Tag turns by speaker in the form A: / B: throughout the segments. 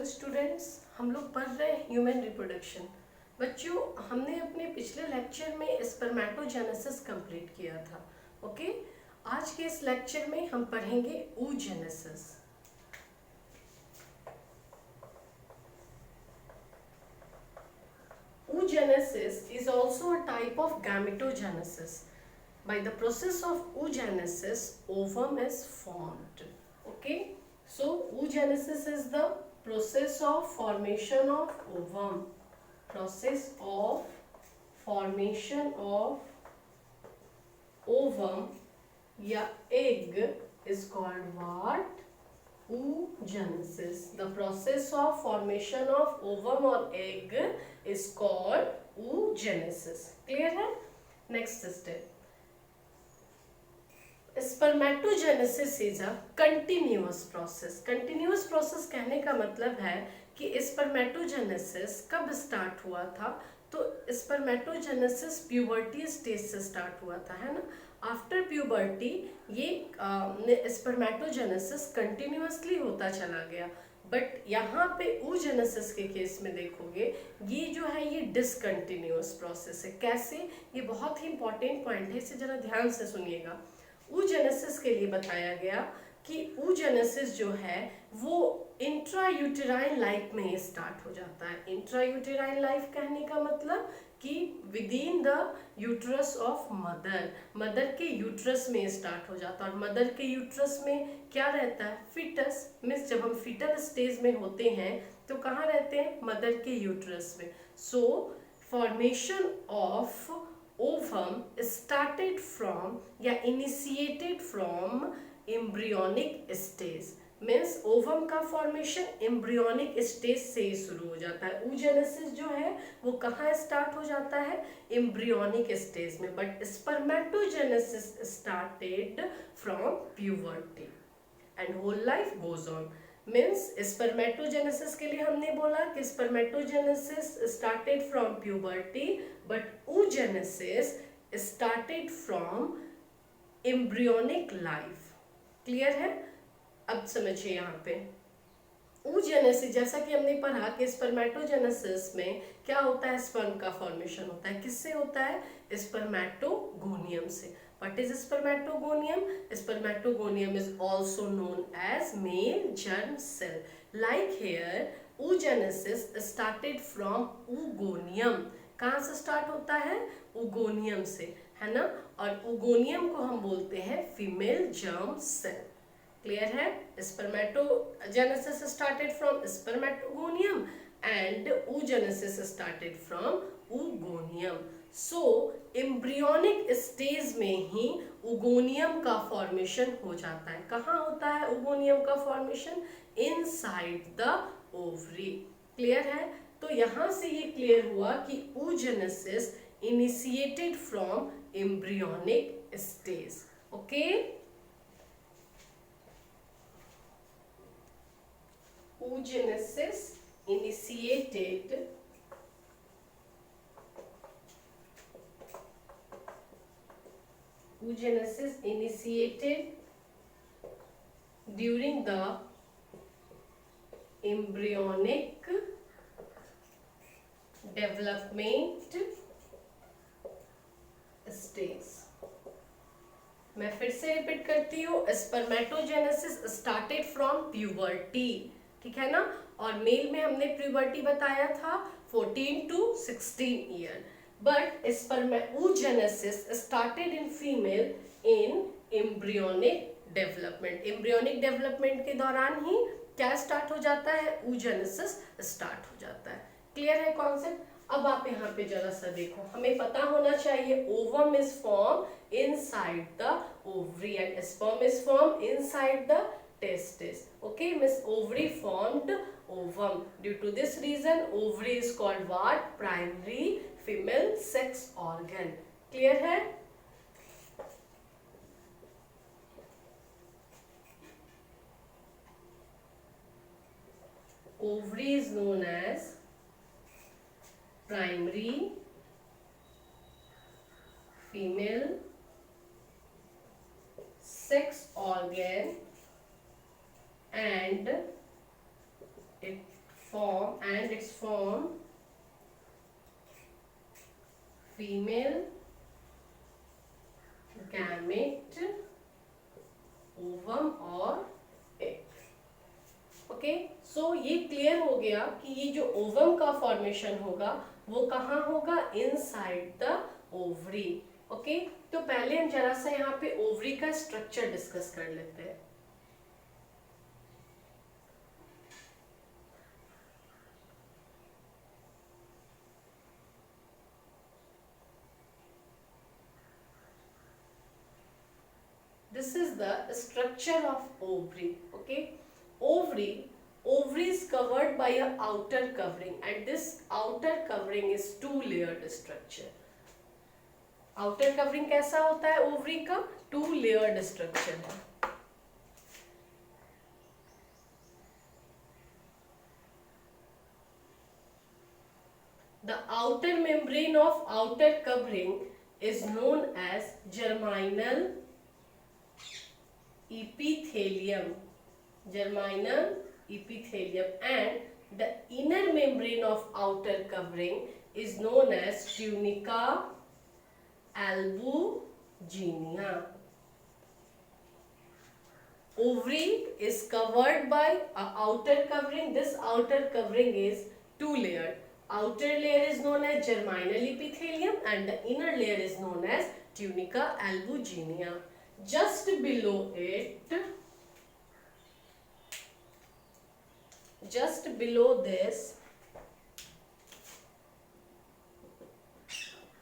A: Hello students, हम लोग पढ़ रहे हैं ह्यूमन रिप्रोडक्शन। बच्चों, हमने अपने पिछले लेक्चर में स्पर्मेटोजेनेसिस कंप्लीट किया था। ओके, आज के इस लेक्चर में हम पढ़ेंगे oogenesis। Oogenesis is also a type of gametogenesis. By the process of oogenesis, ovum is formed. Okay, so oogenesis is the process of formation of ovum. Process of formation of ovum या egg is called what? Oogenesis. The process of formation of ovum or egg is called oogenesis. Clear है? Next step. Spermatogenesis is a continuous process. Continuous process कहने का मतलब है कि spermatogenesis कब start हुआ था? तो स्पर्मेटोजेनेसिस प्यूबर्टी स्टेज से स्टार्ट हुआ था, है ना। आफ्टर प्यूबर्टी ये स्पर्मेटोजेनेसिस कंटिन्यूअसली होता चला गया। बट यहाँ पे oogenesis के केस में देखोगे, ये जो है ये डिसकंटिन्यूअस प्रोसेस है। कैसे? ये बहुत ही इंपॉर्टेंट पॉइंट है, इसे जरा ध्यान से सुनिएगा। oogenesis के लिए बताया गया कि oogenesis जो है वो इंट्रायूटेराइन लाइफ में स्टार्ट हो जाता है। इंट्रायूटेराइन लाइफ कहने का मतलब कि within the uterus of mother के यूट्रस में स्टार्ट हो जाता है। और मदर के यूट्रस में क्या रहता है? फिटस। मीन्स जब हम फिटल स्टेज में होते हैं तो कहाँ रहते हैं? मदर के यूट्रस में। सो formation of ovum started from या initiated from embryonic stage। Means ovum का फॉर्मेशन एम्ब्रियोनिक स्टेज से ही शुरू हो जाता है। oogenesis जो है वो कहाँ स्टार्ट हो जाता है? एम्ब्रियोनिक स्टेज में। But spermatogenesis started from puberty and whole life goes on. Means spermatogenesis के लिए हमने बोला कि spermatogenesis started from puberty, but oogenesis started from embryonic life. Clear है? अब समझिए यहाँ पे oogenesis, जैसा कि हमने पढ़ा कि स्पर्मेटोजेनेसिस में क्या होता है? स्पर्म का फॉर्मेशन होता है। किससे होता है? स्पर्मेटोगोनियम से। What is spermatogonium? Spermatogonium is also known as male germ cell. Like here, oogenesis started from oogonium. कहाँ से स्टार्ट होता है? ओगोनियम से, है ना। और ओगोनियम को हम बोलते हैं फीमेल जर्म सेल। क्लियर है? Spermatogenesis started from spermatogonium and oogenesis started from oogonium. So embryonic stage में ही ओगोनियम का फॉर्मेशन हो जाता है। कहाँ होता है ओगोनियम का formation? Inside the ovary. Clear है? तो यहाँ से ये क्लियर हुआ कि oogenesis initiated from embryonic stage. Okay, oogenesis initiated during the embryonic development stage। मैं फिर से रिपीट करती हूँ, स्पर्मेटोजेनेसिस स्टार्टेड फ्रॉम प्यूबर्टी, ठीक है ना। और मेल में हमने प्यूबर्टी बताया था 14 to 16 year. But oogenesis started in female in embryonic development। Embryonic development के दौरान ही क्या स्टार्ट हो जाता है? oogenesis स्टार्ट हो जाता है। क्लियर है कॉन्सेप्ट? अब आप यहाँ पे जरा सा देखो, हमें पता होना चाहिए ovum is form inside the ovary and sperm is form inside the testis. Okay, miss ovary formed ovum. Due to this reason, ovary is called what? Primary female sex organ. Clear है? Ovary is known as primary female sex organ and it form female gamete, ovum और egg। Okay, सो ये clear हो गया कि ये जो ovum का formation होगा वो कहाँ होगा, इनसाइड द ओवरी। ओके, तो पहले हम जरा सा यहाँ पे ओवरी का स्ट्रक्चर डिस्कस कर लेते हैं। This is the structure of ovary. Okay, ovary is covered by a outer covering, and this outer covering is two layered structure. outer covering कैसा होता है ovary का, two layered structure है। The outer membrane of outer covering is known as germinal epithelium, and the inner membrane of outer covering is known as tunica albuginea. Ovary is covered by a outer covering. This outer covering is two layered. Outer layer is known as germinal epithelium and the inner layer is known as tunica albuginea. Just below this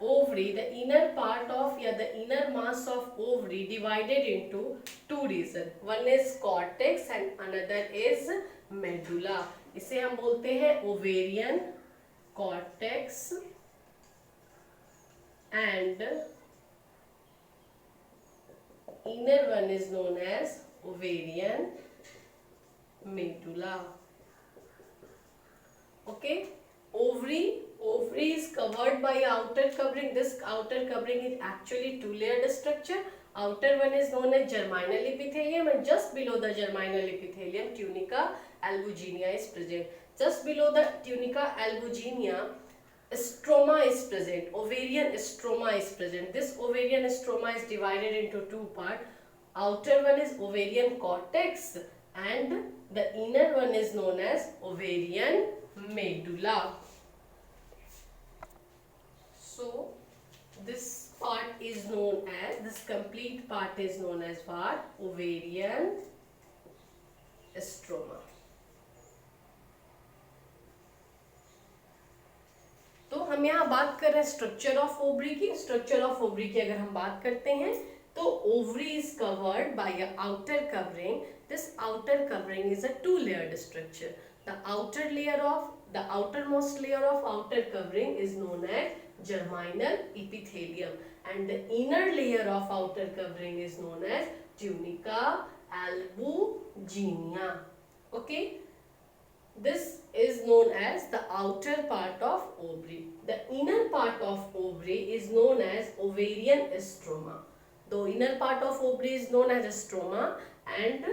A: ovary, the inner part of the inner mass of ovary divided into two regions. One is cortex and another is medulla. इसे हम बोलते हैं ovarian cortex and inner one is known as ovarian medulla. Okay, ovary is covered by outer covering. This outer covering is actually two layered structure. Outer one is known as germinal epithelium and just below the germinal epithelium tunica albuginea is present. Just below the tunica albuginea stroma is present, ovarian stroma is present. This ovarian stroma is divided into two parts. Outer one is ovarian cortex and the inner one is known as ovarian medulla. So this part is known as, this complete part is known as what? Ovarian stroma. तो हम यहाँ बात कर रहे हैं structure of ovary की। Structure of ovary की अगर हम बात करते हैं तो ovary is covered bye a outer covering. This outer covering is a to layered structure. The outer layer of the outermost layer of outer covering is known as germinal epithelium and the inner layer of outer covering is known as tunica albuginea. Okay, this is known as the outer part of ovary. The inner part of ovary is known as ovarian stroma. The inner part of ovary is known as stroma and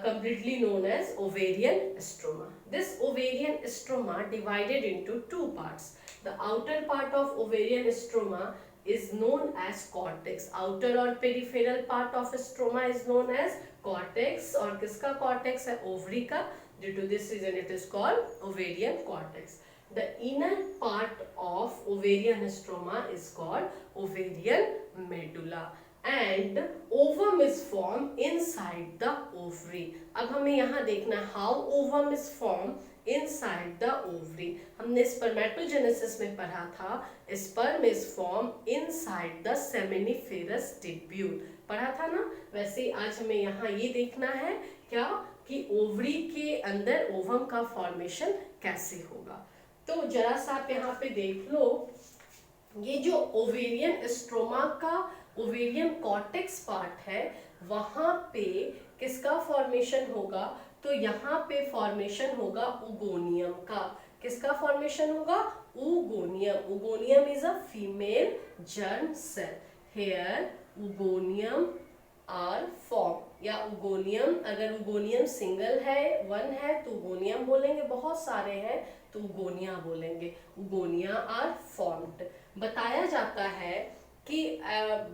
A: completely known as ovarian stroma. This ovarian stroma divided into two parts. The outer part of ovarian stroma is known as cortex. Outer और peripheral part of stroma is known as cortex. और किसका cortex है? Ovary का. Due to this reason it is called ovarian cortex. The inner part of ovarian stroma is called ovarian medulla. And ovum is formed inside the ovary. अब हमें यहाँ देखना है how ovum is formed inside the ovary. हमने spermatogenesis में पढ़ा था sperm is formed inside the seminiferous tubule. पढ़ा था ना? वैसे आज हमें यहाँ ये देखना है क्या कि ओवरी के अंदर ओवम का फॉर्मेशन कैसे होगा. तो जरा सा आप यहाँ पे देख लो, ये जो ओवेरियन स्ट्रोमा का ओवेरियन कॉर्टेक्स पार्ट है वहां पे किसका फॉर्मेशन होगा? तो यहाँ पे फॉर्मेशन होगा उगोनियम का. किसका फॉर्मेशन होगा? Oogonium. Oogonium is a female germ cell. Here oogonium are form. या उगोनियम, अगर उगोनियम सिंगल है, वन है तो उगोनियम बोलेंगे, बहुत सारे हैं तो उगोनिया बोलेंगे। Oogonia are formed. बताया जाता है कि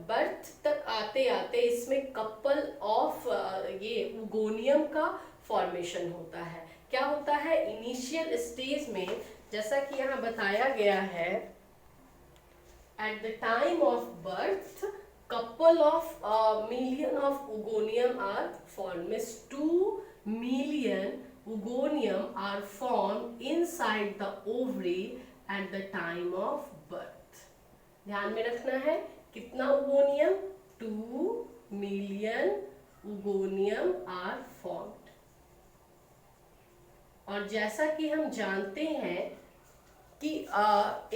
A: बर्थ तक आते आते इसमें कपल ऑफ ये उगोनियम का फॉर्मेशन होता है। क्या होता है इनिशियल स्टेज में, जैसा कि यहाँ बताया गया है, eight the time of birth couple of million of Ugonium are formed, means 2 million Ugonium are formed inside the ovary at the time of birth। ध्यान में रखना है कितना उगोनियम, 2 million Ugonium are formed। और जैसा कि हम जानते हैं कि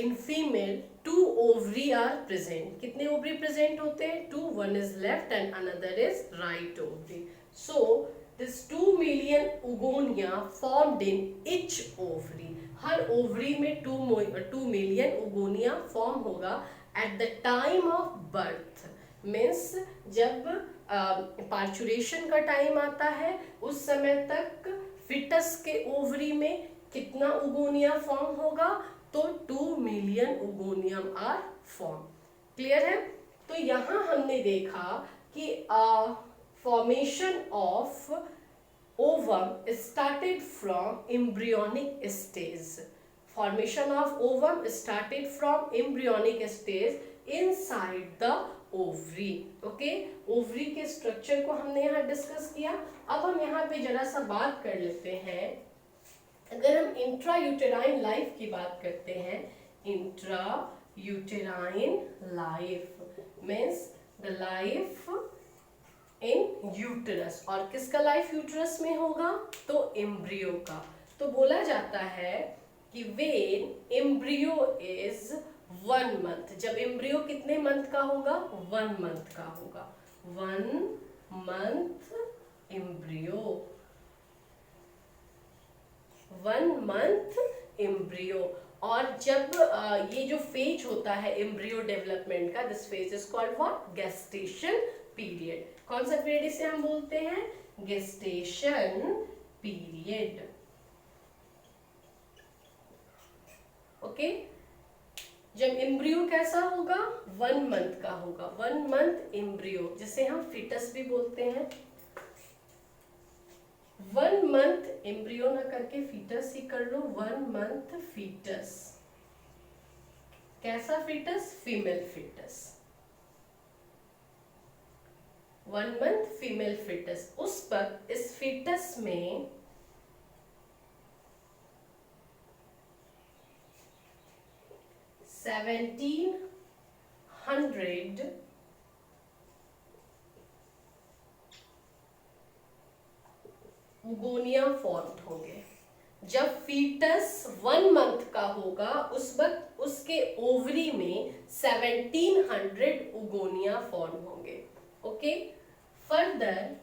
A: in female 2 ovary are present. कितने ओवरी प्रेजेंट होते हैं? 2, one is left and another is right ovary. So this 2 million oogonia formed in each ovary. हर ओवरी में 2 मिलियन उगोनिया फॉर्म होगा at the time of birth. Means जब parturition का time आता है उस समय तक फिटस के ओवरी में कितना उगोनिया फॉर्म होगा? तो 2 मिलियन उगोनियम आर फॉर्म। क्लियर है? तो यहां हमने देखा कि formation of ovum started from embryonic stage. Formation of ovum started from embryonic stage inside the ovary. Okay, ovary के स्ट्रक्चर को हमने यहाँ डिस्कस किया। अब हम यहाँ पे जरा सा बात कर लेते हैं, अगर हम इंट्रा यूटेराइन लाइफ की बात करते हैं, intra uterine life means the life in uterus. और किसका लाइफ यूटेरस में होगा? तो एम्ब्रियो का। तो बोला जाता है कि व्हेन एम्ब्रियो इज 1 मंथ, जब एम्ब्रियो कितने मंथ का होगा? 1 मंथ का होगा। 1 मंथ एम्ब्रियो, 1 मंथ एम्ब्रियो। और जब ये जो फेज होता है एम्ब्रियो डेवलपमेंट का, this phase is called what? Gestation period. कौन सा पीरियड इसे हम बोलते हैं? Gestation period. ओके, जब एम्ब्रियो कैसा होगा? 1 मंथ का होगा। 1 मंथ एम्ब्रियो, जिसे हम फिटस भी बोलते हैं। 1 मंथ एम्ब्रियो ना करके फीटस ही कर लो। 1 मंथ फीटस। कैसा foetus? Female foetus. 1 month female foetus. उस पर इस फीटस में $1700 उगोनिया फॉर्म होंगे। जब फीटस 1 मंथ का होगा उस वक्त उसके ओवरी में 1700 उगोनिया फॉर्म होंगे। ओके, फर्दर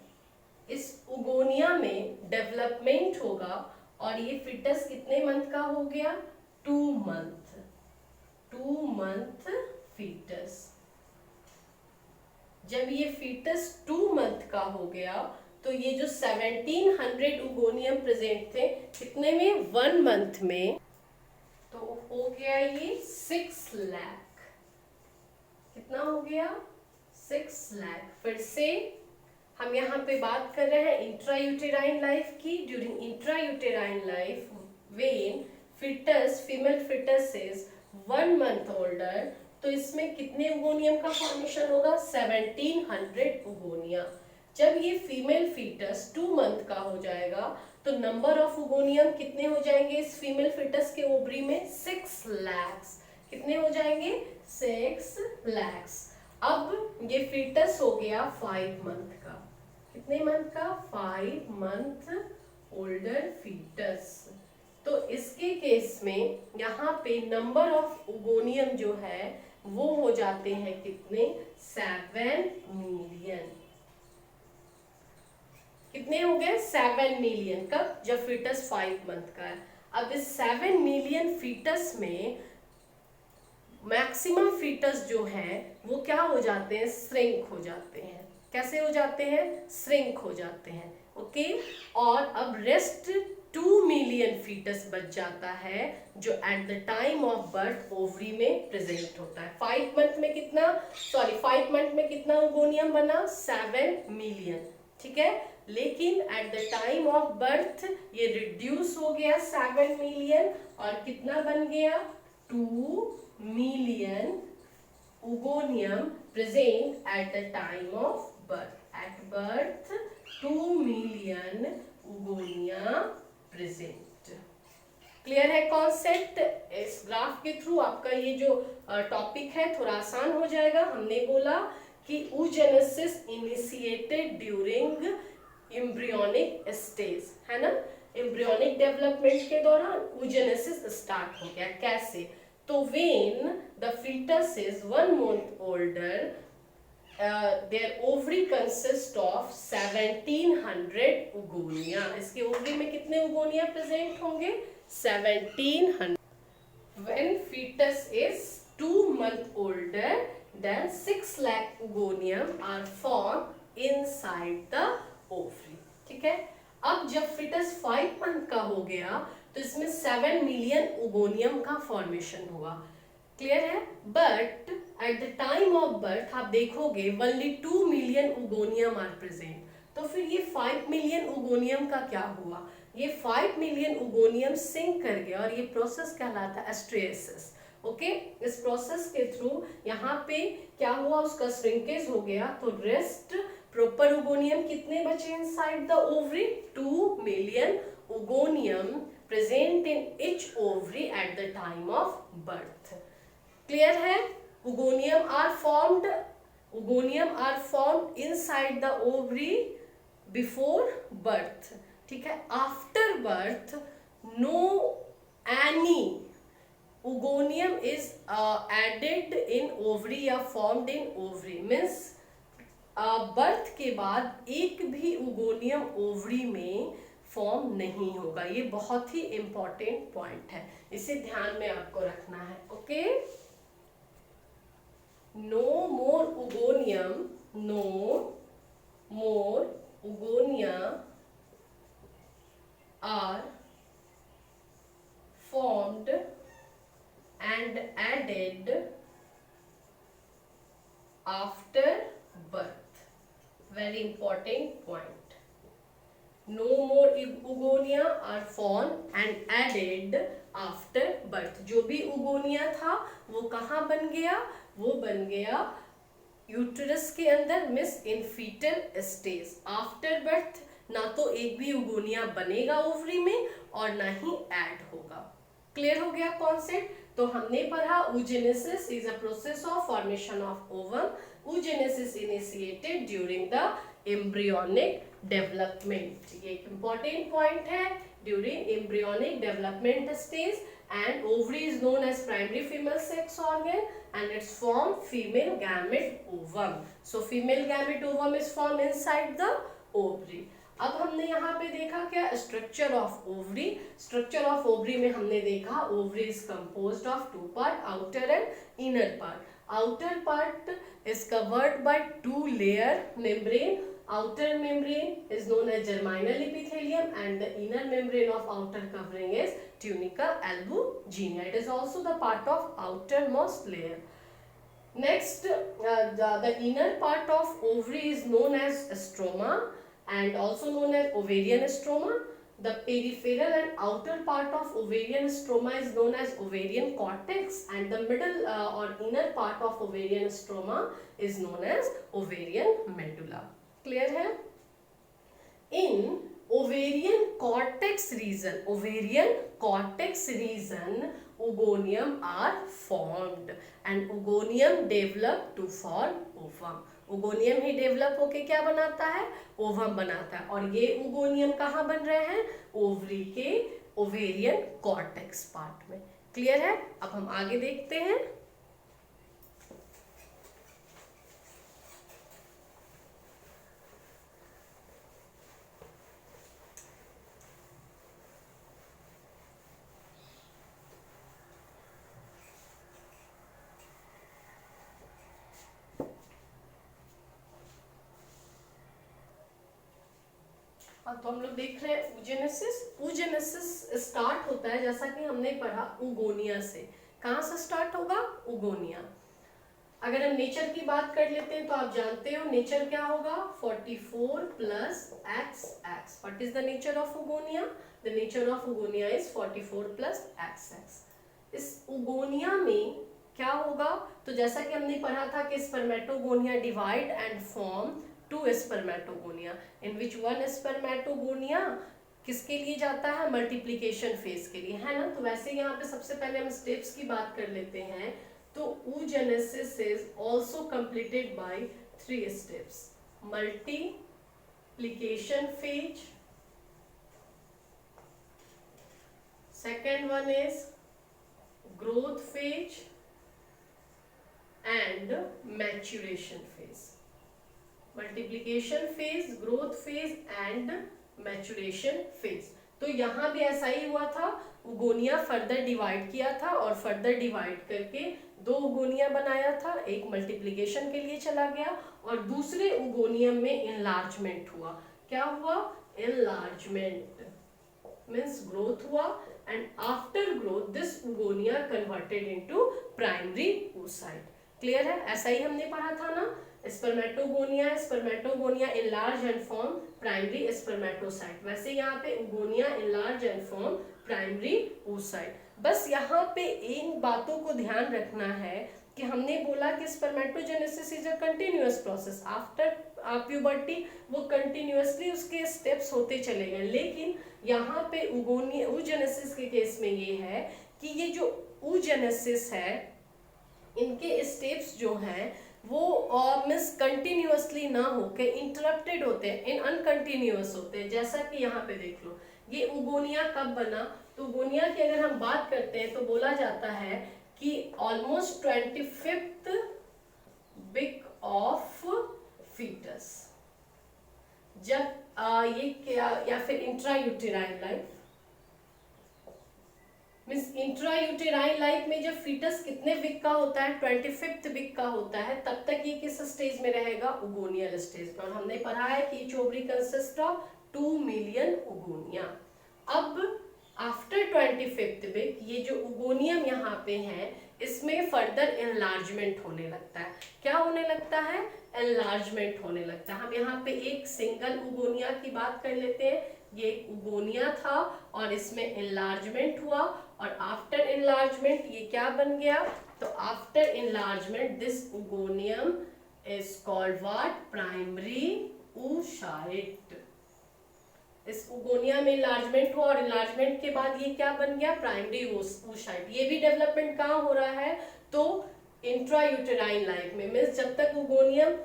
A: इस उगोनिया में डेवलपमेंट होगा और ये फीटस कितने मंथ का हो गया? 2 मंथ। 2 month foetus. जब ये फीटस 2 मंथ का हो गया तो ये जो 1700 उगोनियम प्रेजेंट थे कितने में? 1 मंथ में। तो हो गया ये 6 लाख। कितना हो गया? 6 लाख। फिर से हम यहाँ पे बात कर रहे हैं इंट्रायूटेराइन लाइफ की। During intrauterine life when foetus, female foetus is 1 month older, तो इसमें कितने उगोनियम का फॉर्मेशन होगा? 1700 उगोनिया। जब ये फीमेल फीटस 2 मंथ का हो जाएगा तो नंबर ऑफ उगोनियम कितने हो जाएंगे इस फीमेल फीटस के ओवरी में? 6 लाख। कितने हो जाएंगे? 6 लाख। अब ये फीटस हो गया 5 मंथ का। कितने मंथ का? 5 मंथ ओल्डर फीटस। तो इसके केस में यहाँ पे नंबर ऑफ उगोनियम जो है वो हो जाते हैं कितने? 7 मिलियन। कितने हो गए? 7 मिलियन। कब? जब फीटस 5 मंथ का है। अब इस 7 मिलियन फीटस में मैक्सिमम फीटस जो है वो क्या हो जाते हैं? श्रिंक हो जाते हैं। कैसे हो जाते हैं, श्रिंक हो जाते हैं। ओके, और अब रेस्ट 2 मिलियन फीटस बच जाता है जो eight the time of birth ovary में प्रेजेंट होता है। 5 मंथ में कितना ओगोनियम बना, 7 मिलियन, ठीक है। लेकिन eight the time of birth ये रिड्यूस हो गया 7 मिलियन और कितना बन गया, 2 million oogonium present at the time of birth. At birth 2 million oogonia present. Clear है कॉन्सेप्ट? इस ग्राफ के थ्रू आपका ये जो टॉपिक है थोड़ा आसान हो जाएगा। हमने बोला कि oogenesis initiated during embryonic stage, है ना। एम्ब्रियोनिक डेवलपमेंट के दौरान oogenesis स्टार्ट हो गया। कैसे? तो when the fetus is 1 month older, their ovary consists of 1700 oogonia। इसके ओवरी में कितने oogonia प्रेजेंट होंगे, 1700। When fetus is 2 months older, then 6 lakh oogonium are formed inside the ovary, ठीक है। अब जब fetus 5 month का हो गया तो इसमें 7 मिलियन ओगोनियम का फॉर्मेशन हुआ। क्लियर है? But at the time of birth आप देखोगे only 2 million oogonium are present. तो फिर ये 5 मिलियन ओगोनियम का क्या हुआ, ये 5 मिलियन ओगोनियम सिंक कर गया और ये प्रोसेस कहलाता है एस्ट्रिएसिस। ओके, इस प्रोसेस के थ्रू यहाँ पे क्या हुआ, उसका श्रिंकेज हो गया। तो रेस्ट प्रॉपर ओगोनियम कितने बचे inside the ovary, 2 million oogonium present in each ovary at the time of birth। Clear है? Oogonium are formed inside the ovary before birth, ठीक है। After birth no any oogonium is added in ovary या formed in ovary, means birth के बाद एक भी oogonium ovary में form नहीं होगा। ये बहुत ही इंपॉर्टेंट पॉइंट है, इसे ध्यान में आपको रखना है। Okay, no more oogonia are formed and added after birth. Very important point. No more oogonia are formed and added after birth। जो भी oogonia था वो कहाँ बन गया, वो बन गया यूट्रस के अंदर, मिस इन फीटल स्टेज। आफ्टर बर्थ ना तो एक भी oogonia बनेगा ओवरी में और ना ही ऐड होगा। क्लियर हो गया कॉन्सेप्ट? तो हमने पढ़ा oogenesis is a process of formation of ovum। oogenesis initiated during the embryonic development. ये एक इंपॉर्टेंट पॉइंट है, during embryonic development stage and ovary is known as primary female sex organ and its form female gamete ovum. So female gamete ovum is form inside the ovary. अब हमने यहाँ पे देखा क्या, structure of ovary. Structure of ovary में हमने देखा ovary is composed of 2 part, outer and inner part. Outer part is covered by 2 layer membrane. Outer membrane is known as germinal epithelium and the inner membrane of outer covering is tunica albuginea. It is also the part of outermost layer. Next, the inner part of ovary is known as stroma and also known as ovarian stroma. The peripheral and outer part of ovarian stroma is known as ovarian cortex and the middle or inner part of ovarian stroma is known as ovarian medulla। Clear है? In ovarian cortex region oogonium are formed and oogonium develop to form ovum. Oogonium ही develop होके क्या बनाता है, ovum बनाता है। और ये ओगोनियम कहाँ बन रहे हैं, ओवरी के ओवेरियन कॉर्टेक्स पार्ट में। क्लियर है? अब हम आगे देखते हैं। हाँ, तो हम लोग देख रहे हैं oogenesis। oogenesis स्टार्ट होता है जैसा कि हमने पढ़ा उगोनिया से। कहाँ से स्टार्ट होगा? उगोनिया। अगर हम नेचर की बात कर लेते हैं तो आप जानते हो नेचर क्या होगा? 44 plus x x. What is the nature of उगोनिया? The nature of उगोनिया is 44 plus x x. इस उगोनिया में क्या होगा? तो जैसा कि हमने पढ़ा था कि spermatogonia divide and form two spermatogonia, in which one spermatogonia किसके लिए जाता है? मल्टीप्लिकेशन फेज के लिए, है ना। तो वैसे यहाँ पे सबसे पहले हम स्टेप्स की बात कर लेते हैं। तो oogenesis is also completed by 3 steps: multiplication phase, second one is growth phase and maturation phase. Multiplication phase, growth phase and maturation phase. तो यहाँ भी ऐसा ही हुआ था, उगोनिया फर्दर डिवाइड किया था और फर्दर डिवाइड करके 2 उगोनिया बनाया था। एक मल्टीप्लिकेशन के लिए चला गया और दूसरे उगोनियम में इनलार्जमेंट हुआ। क्या हुआ? इनलार्जमेंट मीन्स ग्रोथ हुआ and after growth this उगोनिया converted into primary oocyte। Clear है? ऐसा ही हमने पढ़ा था ना। Spermatogonia, spermatogonia enlarge and form primary spermatocyte. वैसे यहाँ पे उगोनिया enlarge and form primary oocyte। बस यहाँ पे इन बातों को ध्यान रखना है कि हमने बोला कि spermatogenesis is a continuous process. After puberty वो कंटिन्यूअसली उसके स्टेप्स होते चले गए, लेकिन यहाँ पे oogenesis के केस में ये है कि ये जो oogenesis है इनके स्टेप्स जो हैं वो मिस कंटिन्यूअसली ना होके इंटरप्टेड होते हैं, इन अनकंटिन्यूअस होते हैं। जैसा कि यहाँ पे देख लो, ये उगोनिया कब बना? तो उगोनिया की अगर हम बात करते हैं तो बोला जाता है कि almost 25th week of foetus, जब ये क्या, या फिर intrauterine life means intrauterine life में जब फीटस कितने वीक का होता है? 25th वीक का होता है। तब तक ये किस स्टेज में रहेगा? उगोनियल स्टेज में। और हमने पढ़ा है कि each ovary consist of 2 million उगोनिया। अब आफ्टर 25th वीक ये जो उगोनियम यहाँ पे है इसमें फर्दर एनलार्जमेंट होने लगता है। क्या होने लगता है? एनलार्जमेंट होने लगता है। हम यहाँ पे एक सिंगल उगोनिया की बात कर लेते हैं। ये एक उगोनिया था और इसमें एनलार्जमेंट हुआ और आफ्टर एनलार्जमेंट ये क्या बन गया? तो after enlargement this उगोनियम is called what? Primary oocyte। इस उगोनिया में इलार्जमेंट हुआ और इलार्जमेंट के बाद ये क्या बन गया? Primary oocyte। ये भी डेवलपमेंट कहाँ हो रहा है? तो इंट्रायूटेराइन लाइफ में, मीन्स जब तक उगोनियम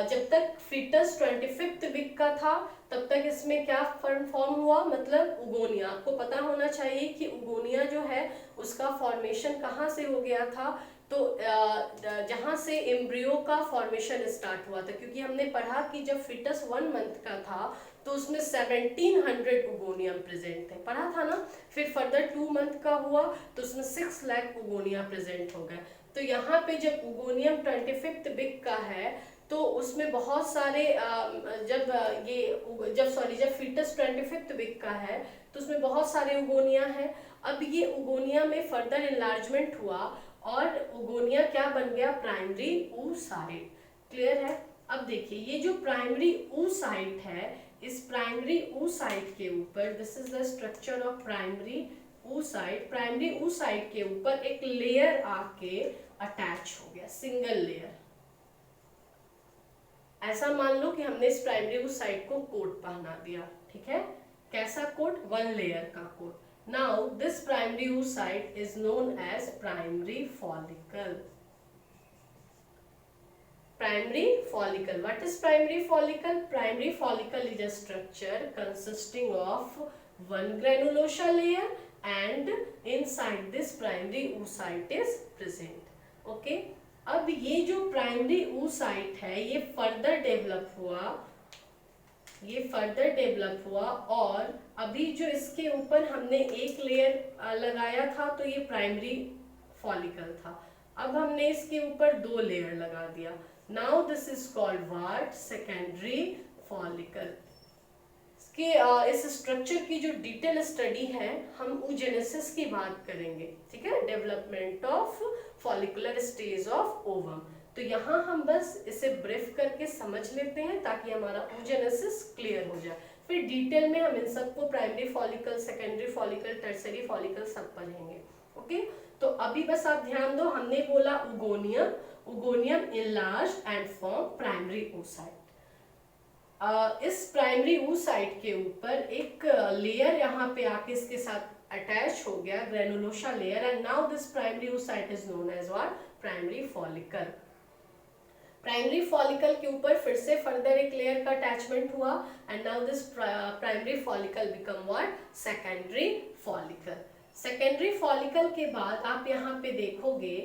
A: जब तक फीटस 25th वीक का था तब तक इसमें क्या फॉर्म हुआ? मतलब उगोनिया। आपको पता होना चाहिए कि उगोनिया जो है उसका फॉर्मेशन कहाँ से हो गया था? तो जहाँ से एम्ब्रियो का फॉर्मेशन स्टार्ट हुआ था, क्योंकि हमने पढ़ा कि जब फीटस 1 मंथ का था तो उसमें 1700 उगोनियम प्रेजेंट थे, पढ़ा था ना। फिर फर्दर 2 मंथ का हुआ तो उसमें 6 लाख उगोनिया प्रेजेंट हो गए। तो यहाँ पे जब उगोनियम 25th वीक का है तो उसमें बहुत सारे जब फीटस 25th वीक का है तो उसमें बहुत सारे उगोनिया है। अब ये उगोनिया में फर्दर एनलार्जमेंट हुआ और उगोनिया क्या बन गया? Primary oocyte। क्लियर है? अब देखिए ये जो प्राइमरी oocyte है, इस प्राइमरी oocyte के ऊपर, this is the structure of primary oocyte। Primary oocyte के ऊपर एक लेयर आके अटैच हो गया, सिंगल लेयर। ऐसा मान लो कि हमने इस प्राइमरी oocyte को कोट पहना दिया, ठीक है। कैसा कोट? 1 लेयर का coat. Now this primary oocyte is known as primary follicle. Primary follicle. What is primary follicle? Primary follicle is a structure consisting of one granulosa layer and inside this primary oocyte is present. Okay. अब ये जो primary oocyte है ये further develop हुआ और अभी जो इसके ऊपर हमने एक लेयर लगाया था तो ये प्राइमरी फॉलिकल था। अब हमने इसके ऊपर 2 लेयर लगा दिया। Now this is called what? Secondary follicle। कि इस स्ट्रक्चर की जो डिटेल स्टडी है हम oogenesis की बात करेंगे, ठीक है, development of follicular stage of ovum. तो यहाँ हम बस इसे ब्रीफ करके समझ लेते हैं ताकि हमारा oogenesis क्लियर हो जाए, फिर डिटेल में हम इन सबको primary follicle, secondary follicle, tertiary follicle सब पढ़ेंगे। ओके, तो अभी बस आप ध्यान दो, हमने बोला उगोनियम, उगोनियम enlarge and form primary oocyte। इस प्राइमरी oocyte के ऊपर एक लेयर यहाँ पे आके इसके साथ अटैच हो गया, granulosa layer, and now this primary oocyte is known as what, primary follicle. Primary follicle के ऊपर फिर से फर्दर एक लेयर का अटैचमेंट हुआ, and now this primary follicle become what, secondary follicle. Secondary follicle के बाद आप यहाँ पे देखोगे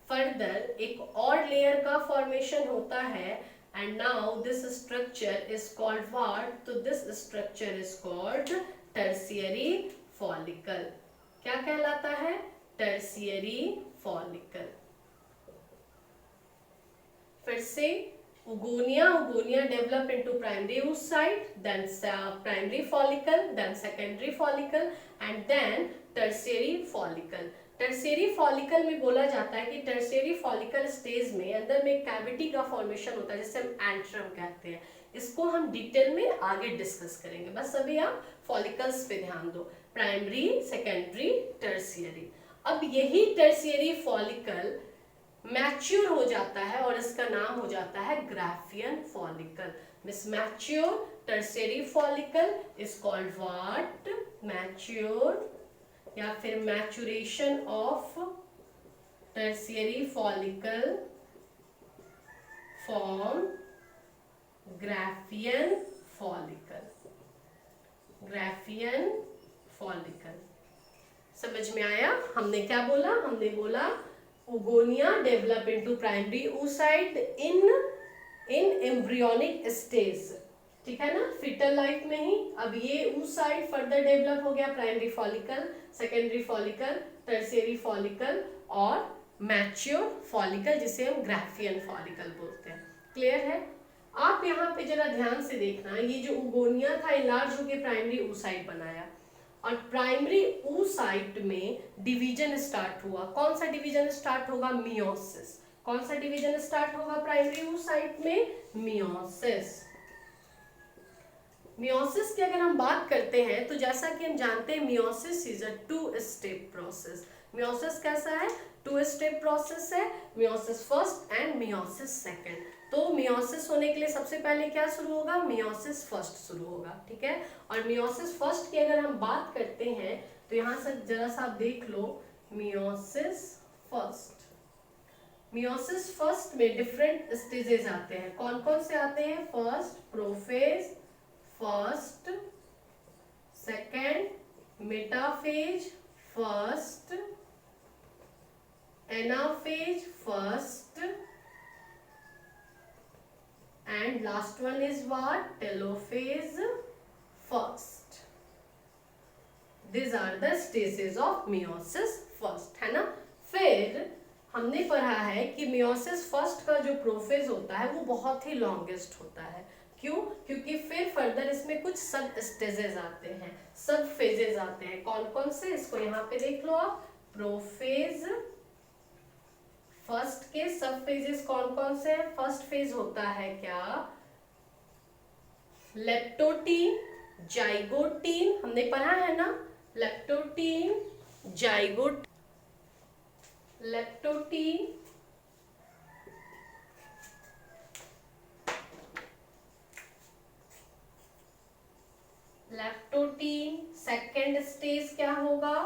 A: फर्दर एक और लेयर का फॉर्मेशन होता है, and now this structure is called what, तो this structure is called tertiary follicle। क्या कहलाता है, tertiary follicle। फिर से oogonia, oogonia develop into primary oocyte, then primary follicle, then secondary follicle, and then tertiary follicle। Tertiary follicle में बोला जाता है कि टर्सियरी फॉलिकल स्टेज में अंदर में कैविटी का फॉर्मेशन होता है जिसे हम एंट्रम कहते हैं। इसको हम डिटेल में आगे डिस्कस करेंगे, बस अभी आप फॉलिकल्स पे ध्यान दो, प्राइमरी, सेकेंडरी, टर्सियरी। अब यही टर्सियरी फॉलिकल मैच्योर हो जाता है और इसका नाम हो जाता है Graafian follicle. Miss mature tertiary follicle is called what, mature, या फिर maturation of tertiary follicle form Graafian follicle, Graafian follicle. समझ में आया, हमने क्या बोला, हमने बोला oogonia develop into primary oocyte इन एम्ब्रियोनिक स्टेज, ठीक है ना, फीटल लाइफ में ही। अब ये oocyte फर्दर डेवलप हो गया primary follicle, secondary follicle, tertiary follicle और मैच्योर फॉलिकल जिसे हम ग्राफियन फॉलिकल बोलते हैं। क्लियर है? आप यहाँ पे जरा ध्यान से देखना, ये जो oogonia था इनलार्ज होकर प्राइमरी oocyte बनाया, और प्राइमरी oocyte में डिवीजन स्टार्ट हुआ। कौन सा डिवीजन स्टार्ट होगा, मियोसिस। कौन सा डिवीजन स्टार्ट होगा प्राइमरी oocyte में, मियोसिस। मियोसिस की अगर हम बात करते हैं तो जैसा कि हम जानते हैं meiosis is a 2 step process. Meiosis कैसा है, 2 स्टेप प्रोसेस है, meiosis first and meiosis second. तो मियोसिस होने के लिए सबसे पहले क्या शुरू होगा, मियोसिस फर्स्ट शुरू होगा, ठीक है। और मियोसिस फर्स्ट की अगर हम बात करते हैं तो यहाँ से जरा सा आप देख लो, मियोसिस फर्स्ट, मियोसिस फर्स्ट में डिफरेंट स्टेजेस आते हैं। कौन कौन से आते हैं, first prophase, first second metaphase, first anaphase, first and last one is what, telophase first। These are the stages of meiosis first, है ना। फिर हमने पढ़ा है कि meiosis first का जो प्रोफेज होता है वो बहुत ही लॉन्गेस्ट होता है। क्यों? क्योंकि फिर फर्दर इसमें कुछ सब स्टेजेस आते हैं, सब फेजेस आते हैं। कौन कौन से, इसको यहाँ पे देख लो आप, प्रोफेज फर्स्ट के सब फेजेस कौन कौन से हैं। फर्स्ट फेज होता है क्या, लेप्टोटीन, जाइगोटीन, हमने पढ़ा है ना, leptotene, zygote, leptotene, leptotene, second stage क्या होगा,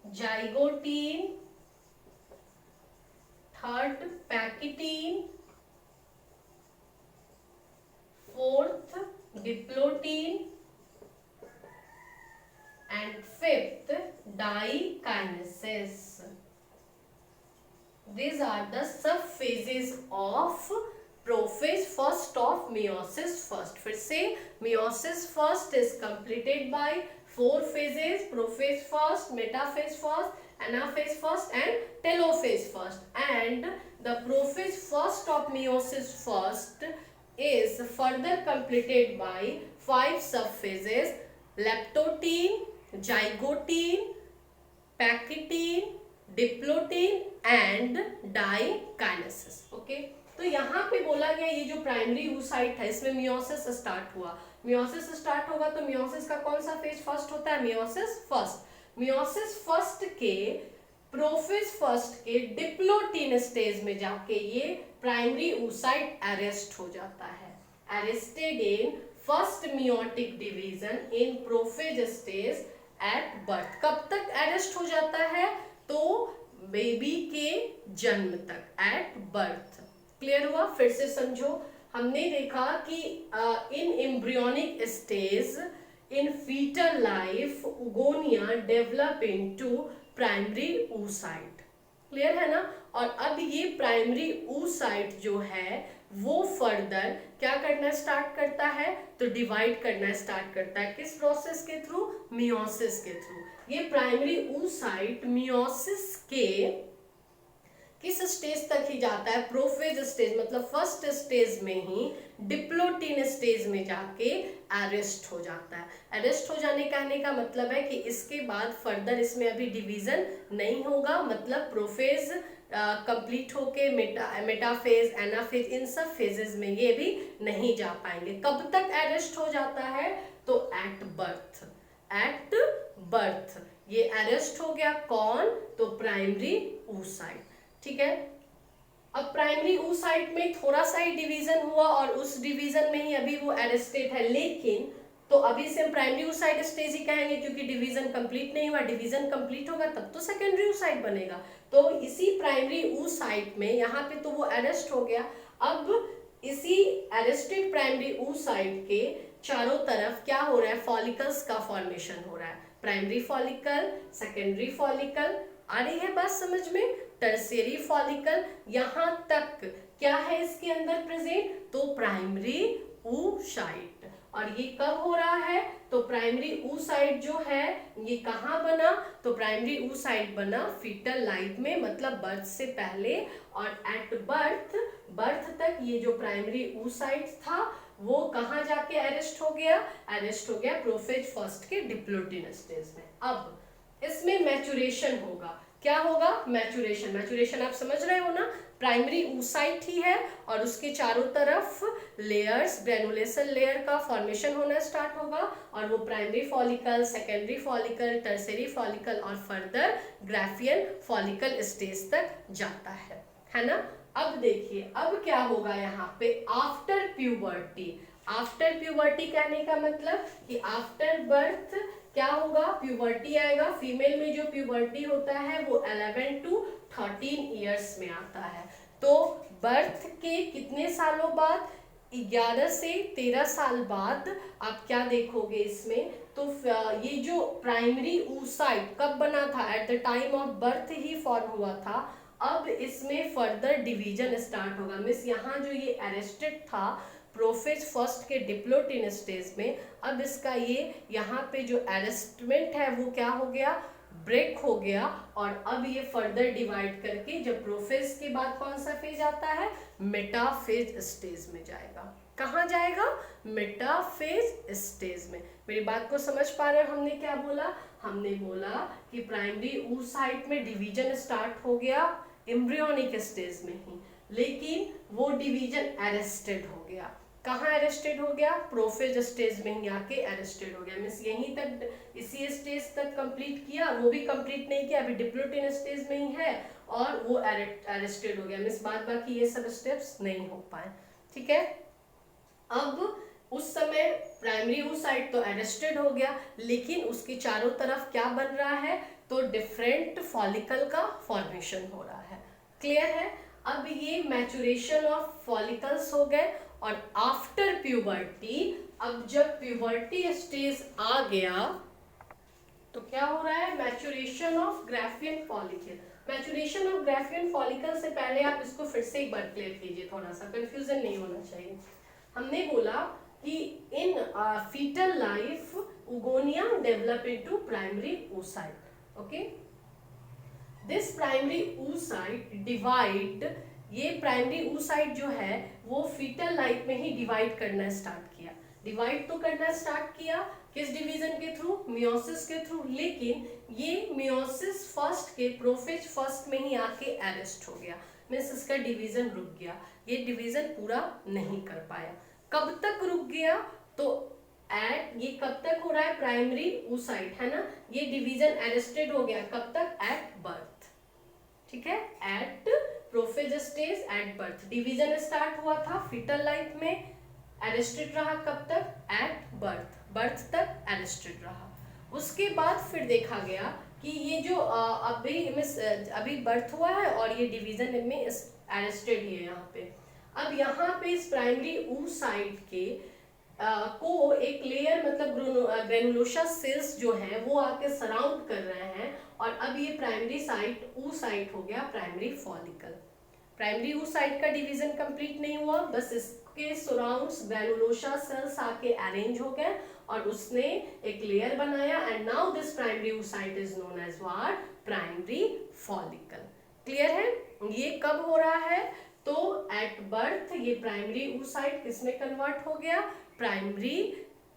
A: zygotene, third pachytene, fourth diplotene and fifth diakinesis. These are the sub phases of prophase first of meiosis first। फिर से meiosis first is completed by 4 phases, prophase first, metaphase first, anaphase first and telophase first, and the prophase first of meiosis first is further completed by 5 subphases, leptotene, zygotene, pachytene, diplotene and diakinesis. Okay, तो यहाँ पे बोला गया ये जो primary oocyte है इसमें meiosis start हुआ। मियोसिस स्टार्ट होगा तो मियोसिस का कौन सा फेज फर्स्ट होता है? Meiosis first. मियोसिस फर्स्ट के प्रोफेज फर्स्ट के डिप्लोटीन स्टेज में जाके ये प्राइमरी oocyte अरेस्ट हो जाता है। Arrested in first meiotic division in prophase stage at birth. कब तक अरेस्ट हो जाता है? तो बेबी के जन्म तक, एट बर्थ। क्लियर हुआ? फिर से समझो, हमने देखा कि in embryonic stage in fetal life oogonia develop into primary oocyte। Clear है ना? और अब ये प्राइमरी oocyte जो है वो फर्दर क्या करना स्टार्ट करता है? तो डिवाइड करना स्टार्ट करता है। किस प्रोसेस के थ्रू? मियोसिस के थ्रू। ये प्राइमरी oocyte मियोसिस के किस स्टेज तक ही जाता है? प्रोफेज स्टेज, मतलब फर्स्ट स्टेज में ही डिप्लोटीन स्टेज में जाके अरेस्ट हो जाता है। अरेस्ट हो जाने कहने का मतलब है कि इसके बाद फर्दर इसमें अभी डिवीजन नहीं होगा, मतलब प्रोफेज कंप्लीट होके मेटाफेज, एनाफेज, इन सब फेजेस में ये भी नहीं जा पाएंगे। कब तक अरेस्ट हो जाता है? तो एट बर्थ। एट बर्थ ये अरेस्ट हो गया। कौन? तो प्राइमरी oocyte। ठीक है, अब प्राइमरी oocyte में थोड़ा सा ही डिवीजन हुआ और उस डिवीजन में ही अभी वो अरेस्टेड है, लेकिन तो अभी से हम प्राइमरी oocyte स्टेज ही कहेंगे क्योंकि डिवीजन कंप्लीट नहीं हुआ। डिवीजन कंप्लीट होगा तब तो सेकेंडरी oocyte बनेगा। तो इसी प्राइमरी oocyte में यहाँ पे तो वो अरेस्ट हो गया। अब इसी अरेस्टेड प्राइमरी oocyte के चारों तरफ क्या हो रहा है? फॉलिकल्स का फॉर्मेशन हो रहा है। प्राइमरी फॉलिकल, सेकेंडरी फॉलिकल, आ रही है बात समझ में? टर्शियरी फॉलिकल, यहाँ तक क्या है इसके अंदर प्रेजेंट? तो प्राइमरी oocyte। और ये कब हो रहा है? तो प्राइमरी oocyte जो है ये कहाँ बना? तो प्राइमरी oocyte बना फीटल लाइफ में, मतलब बर्थ से पहले। और एट बर्थ, बर्थ तक ये जो प्राइमरी oocyte था वो कहाँ जाके अरेस्ट हो गया? अरेस्ट हो गया प्रोफेज फर्स्ट के डिप्लोटीन स्टेज में। अब इसमें मैचुरेशन होगा। क्या होगा? मैचुरेशन। मैचुरेशन आप समझ रहे हो ना? प्राइमरी oocyte ही है और उसके चारों तरफ लेयर्स, ग्रेनुलेशन लेयर का फॉर्मेशन होना स्टार्ट होगा और वो primary follicle, secondary follicle, tertiary follicle और फर्दर ग्राफियन फॉलिकल स्टेज तक जाता है ना? अब देखिए अब क्या होगा यहाँ पे? After puberty. आफ्टर प्यूबर्टी कहने का मतलब कि आफ्टर बर्थ क्या होगा? प्यूबर्टी आएगा। फीमेल में जो प्यूबर्टी होता है वो 11 to 13 ईयर्स में आता है। तो बर्थ के कितने सालों बाद? 11 से 13 साल बाद आप क्या देखोगे इसमें? तो ये जो प्राइमरी oocyte कब बना था? Eight the time of birth he form हुआ था। अब इसमें फर्दर डिवीजन स्टार्ट होगा। मीन्स यहाँ जो ये अरेस्टेड था प्रोफेज फर्स्ट के डिप्लोटीन स्टेज में, अब इसका ये यहाँ पे जो अरेस्टमेंट है वो क्या हो गया? ब्रेक हो गया। और अब ये फर्दर डिवाइड करके जब प्रोफेज के बाद कौन सा फेज आता है? मेटाफेज स्टेज में जाएगा। कहाँ जाएगा? मेटाफेज स्टेज में। मेरी बात को समझ पा रहे हो? हमने क्या बोला? हमने बोला कि प्राइमरी oocyte में डिवीजन स्टार्ट हो गया एम्ब्रियोनिक स्टेज में ही, लेकिन वो डिवीजन अरेस्टेड हो गया। कहाँ अरेस्टेड हो गया? प्रोफेज स्टेज में ही आके अरेस्टेड हो गया। मीन्स यहीं तक, इसी स्टेज तक कंप्लीट किया, वो भी कंप्लीट नहीं किया, अभी डिप्लोटीन स्टेज में ही है और वो अरेस्टेड हो गया। मीन्स बाद बाकी ये सब स्टेप्स नहीं हो पाए। ठीक है, अब उस समय प्राइमरी oocyte तो अरेस्टेड हो गया, लेकिन उसके चारों तरफ क्या बन रहा है? तो डिफरेंट फॉलिकल का फॉर्मेशन हो रहा है। क्लियर है? अब ये मैचुरेशन ऑफ फॉलिकल्स हो गए और आफ्टर प्यूबर्टी, अब जब प्यूबर्टी स्टेज आ गया तो क्या हो रहा है? Maturation of Graafian follicle. Maturation of Graafian follicle से पहले आप इसको फिर से एक बार क्लियर कीजिए, थोड़ा सा कंफ्यूजन नहीं होना चाहिए। हमने बोला कि in fetal life oogonia develop into primary oocyte. Okay, this primary oocyte divide, ये प्राइमरी oocyte जो है वो फीटल लाइफ में ही डिवाइड करना स्टार्ट किया। डिवाइड तो करना स्टार्ट किया किस डिवीजन के थ्रू? मियोसिस के थ्रू। लेकिन ये मियोसिस फर्स्ट के प्रोफेज फर्स्ट में ही आके अरेस्ट हो गया, मीन्स इसका डिवीजन रुक गया, ये डिवीजन पूरा नहीं कर पाया। कब तक रुक गया? तो ये कब तक हो रहा है? प्राइमरी oocyte है ना, ये डिवीजन अरेस्टेड हो गया कब तक? At birth. ठीक है, at prophase stage at birth division start हुआ था फीटल लाइफ में, अरेस्टेड रहा कब तक? एट बर्थ, बर्थ तक अरेस्टेड रहा। उसके बाद फिर देखा गया कि ये जो अभी बर्थ हुआ है और ये डिवीजन में अरेस्टेड ही है यहाँ पे। अब यहाँ पे इस प्राइमरी oocyte के को एक लेयर मतलब ग्रेनुलोसा सेल्स जो है वो आके सराउंड कर रहे हैं, और अब ये प्राइमरी oocyte हो गया प्राइमरी फॉलिकल। प्राइमरी oocyte का डिवीजन कंप्लीट नहीं हुआ, बस इसके सराउंड्स ग्रेनुलोसा सेल्स आके अरेंज हो गए और उसने एक लेयर बनाया, and now this primary oocyte is known as what? Primary follicle. Clear है? ये कब हो रहा है? तो एट बर्थ ये प्राइमरी oocyte किसमें कन्वर्ट हो गया? प्राइमरी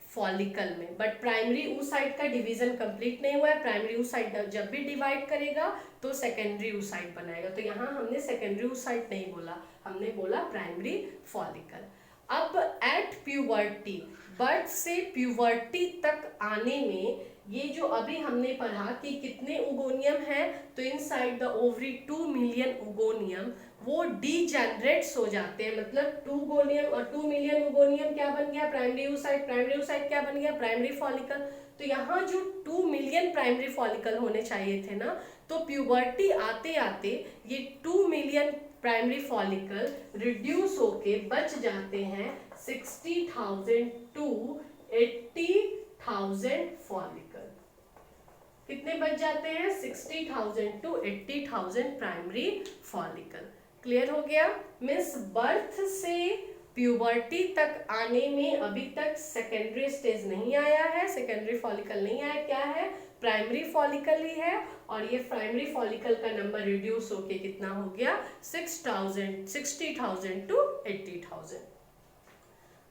A: फॉलिकल में। बट प्राइमरी oocyte का डिवीजन कंप्लीट नहीं हुआ है, प्राइमरी oocyte जब भी डिवाइड करेगा तो सेकेंडरी oocyte बनाएगा। तो यहाँ हमने सेकेंडरी oocyte नहीं बोला, हमने बोला प्राइमरी फॉलिकल। अब एट प्यूबर्टी, बर्थ से प्यूबर्टी तक आने में ये जो अभी हमने पढ़ा कि कितने उगोनियम है, तो इनसाइड द ओवरी 2 मिलियन उगोनियम वो डीजेनरेट्स हो जाते हैं, मतलब 2 गोनियम और 2 मिलियन उगोनियम क्या बन गया? Primary oocyte। प्राइमरी oocyte क्या बन गया? Primary follicle. तो यहाँ जो 2 मिलियन प्राइमरी फॉलिकल होने चाहिए थे ना, तो प्यूबर्टी आते आते ये 2 मिलियन प्राइमरी फॉलिकल रिड्यूस होके बच जाते हैं 60,000 टू 80,000 फॉलिकल। कितने बच जाते हैं? 60,000 टू 80,000 प्राइमरी फॉलिकल। क्लियर हो गया? मीन्स बर्थ से प्यूबर्टी तक आने में अभी तक सेकेंडरी स्टेज नहीं आया है, सेकेंडरी फॉलिकल नहीं आया, क्या है? प्राइमरी फॉलिकल ही है, और ये प्राइमरी फॉलिकल का नंबर रिड्यूस होके कितना हो गया? 60,000 टू 80,000।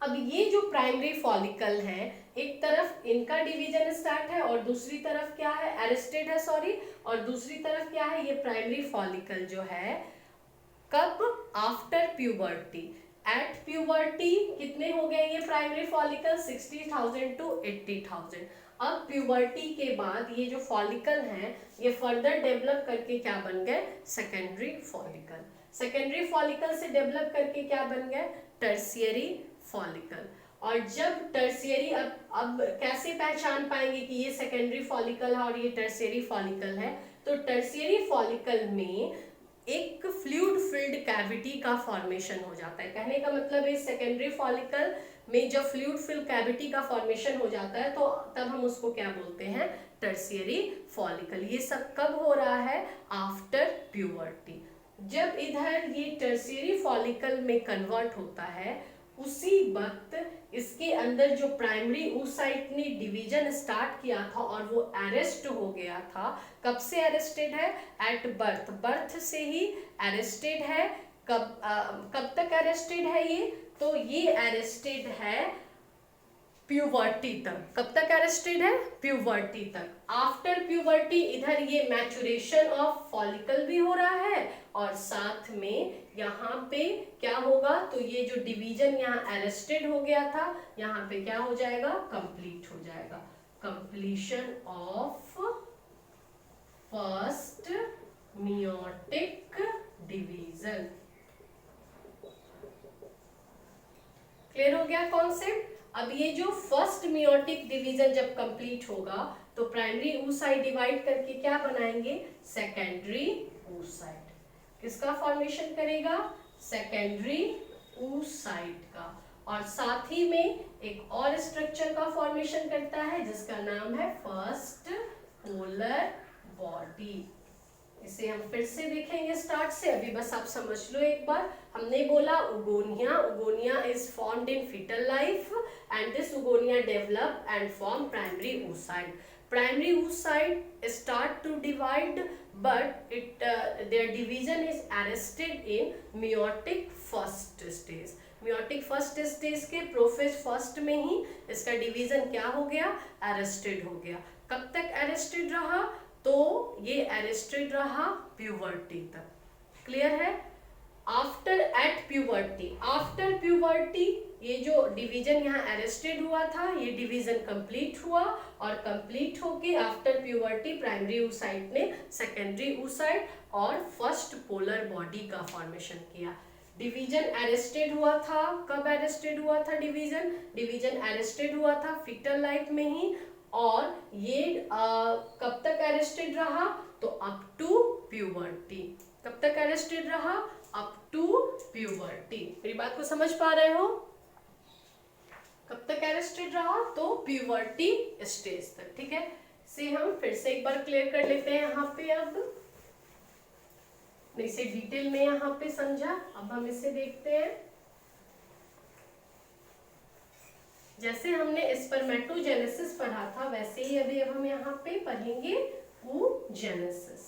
A: अब ये जो प्राइमरी फॉलिकल है, एक तरफ इनका डिवीजन स्टार्ट है और दूसरी तरफ क्या है? अरेस्टेड है, सॉरी, और दूसरी तरफ क्या है? ये प्राइमरी फॉलिकल जो है कब? After puberty. एट प्यूबर्टी कितने हो गए ये प्राइमरी फॉलिकल? 60,000 टू 80,000। अब प्यूबर्टी के बाद ये जो फॉलिकल हैं ये फर्दर डेवलप करके क्या बन गए? Secondary follicle. सेकेंडरी फॉलिकल से डेवलप करके क्या बन गए? Tertiary follicle. और जब टर्शियरी, अब कैसे पहचान पाएंगे कि ये सेकेंडरी फॉलिकल है और ये टर्शियरी फॉलिकल है? तो टर्शियरी फॉलिकल में एक फ्लूइड फिल्ड कैविटी का फॉर्मेशन हो जाता है। कहने का मतलब है सेकेंडरी फॉलिकल में जब फ्लूइड फिल्ड कैविटी का फॉर्मेशन हो जाता है तो तब हम उसको क्या बोलते हैं? Tertiary follicle. ये सब कब हो रहा है? After puberty. जब इधर ये टर्शियरी फॉलिकल में कन्वर्ट होता है उसी वक्त इसके अंदर जो प्राइमरी oocyte ने डिवीजन स्टार्ट किया था और वो अरेस्ट हो गया था। कब से अरेस्टेड है? एट बर्थ, बर्थ से ही अरेस्टेड है। कब तक अरेस्टेड है ये? तो ये अरेस्टेड है प्यूबर्टी तक। कब तक अरेस्टेड है? प्यूबर्टी तक। आफ्टर प्यूबर्टी इधर ये मैचुरेशन ऑफ फॉलिकल भी हो रहा है और साथ में यहाँ पे क्या होगा? तो ये जो डिवीजन यहाँ अरेस्टेड हो गया था यहाँ पे क्या हो जाएगा? कंप्लीट हो जाएगा। Completion of first meiotic division. Clear हो गया कॉन्सेप्ट? अब ये जो फर्स्ट मियोटिक डिवीजन जब कंप्लीट होगा तो प्राइमरी oocyte डिवाइड करके क्या बनाएंगे? Secondary oocyte। किसका फॉर्मेशन करेगा? सेकेंडरी oocyte का। और साथ ही में एक और स्ट्रक्चर का फॉर्मेशन करता है जिसका नाम है फर्स्ट पोलर बॉडी। इसे हम फिर से देखेंगे स्टार्ट से, अभी बस आप समझ लो एक बार। हमने बोला oogonia, oogonia is formed in fetal life and this oogonia develop and form primary oocyte. Primary oocyte start to divide but their division is arrested in meiotic first stage. Meiotic first stage के prophase first में ही इसका division क्या हो गया, arrested हो गया। कब तक अरेस्टेड रहा, तो ये अरेस्टेड रहा प्यूबर्टी तक। क्लियर है। After at puberty, after puberty ये जो डिवीजन यहाँ अरेस्टेड हुआ था ये डिवीजन कंप्लीट हुआ और कंप्लीट होके आफ्टर प्यूबर्टी प्राइमरी oocyte ने सेकेंडरी oocyte और फर्स्ट पोलर बॉडी का फॉर्मेशन किया। डिवीजन अरेस्टेड हुआ था, कब अरेस्टेड हुआ था डिवीजन, डिवीजन अरेस्टेड हुआ था फीटल लाइफ में ही, और ये कब तक अरेस्टेड रहा, तो अप टू प्यूबर्टी। कब तक अरेस्टेड रहा, अप टू प्यूबर्टी। मेरी बात को समझ पा रहे हो, कब तक अरेस्टेड रहा, तो प्यूबर्टी स्टेज तक। ठीक है, इसे हम फिर से एक बार क्लियर कर लेते हैं यहाँ पे। अब इसे डिटेल में यहाँ पे समझा, अब हम इसे देखते हैं। जैसे हमने स्पर्मेटोजेनेसिस पढ़ा था वैसे ही अभी अब हम यहाँ पे पढ़ेंगे oogenesis।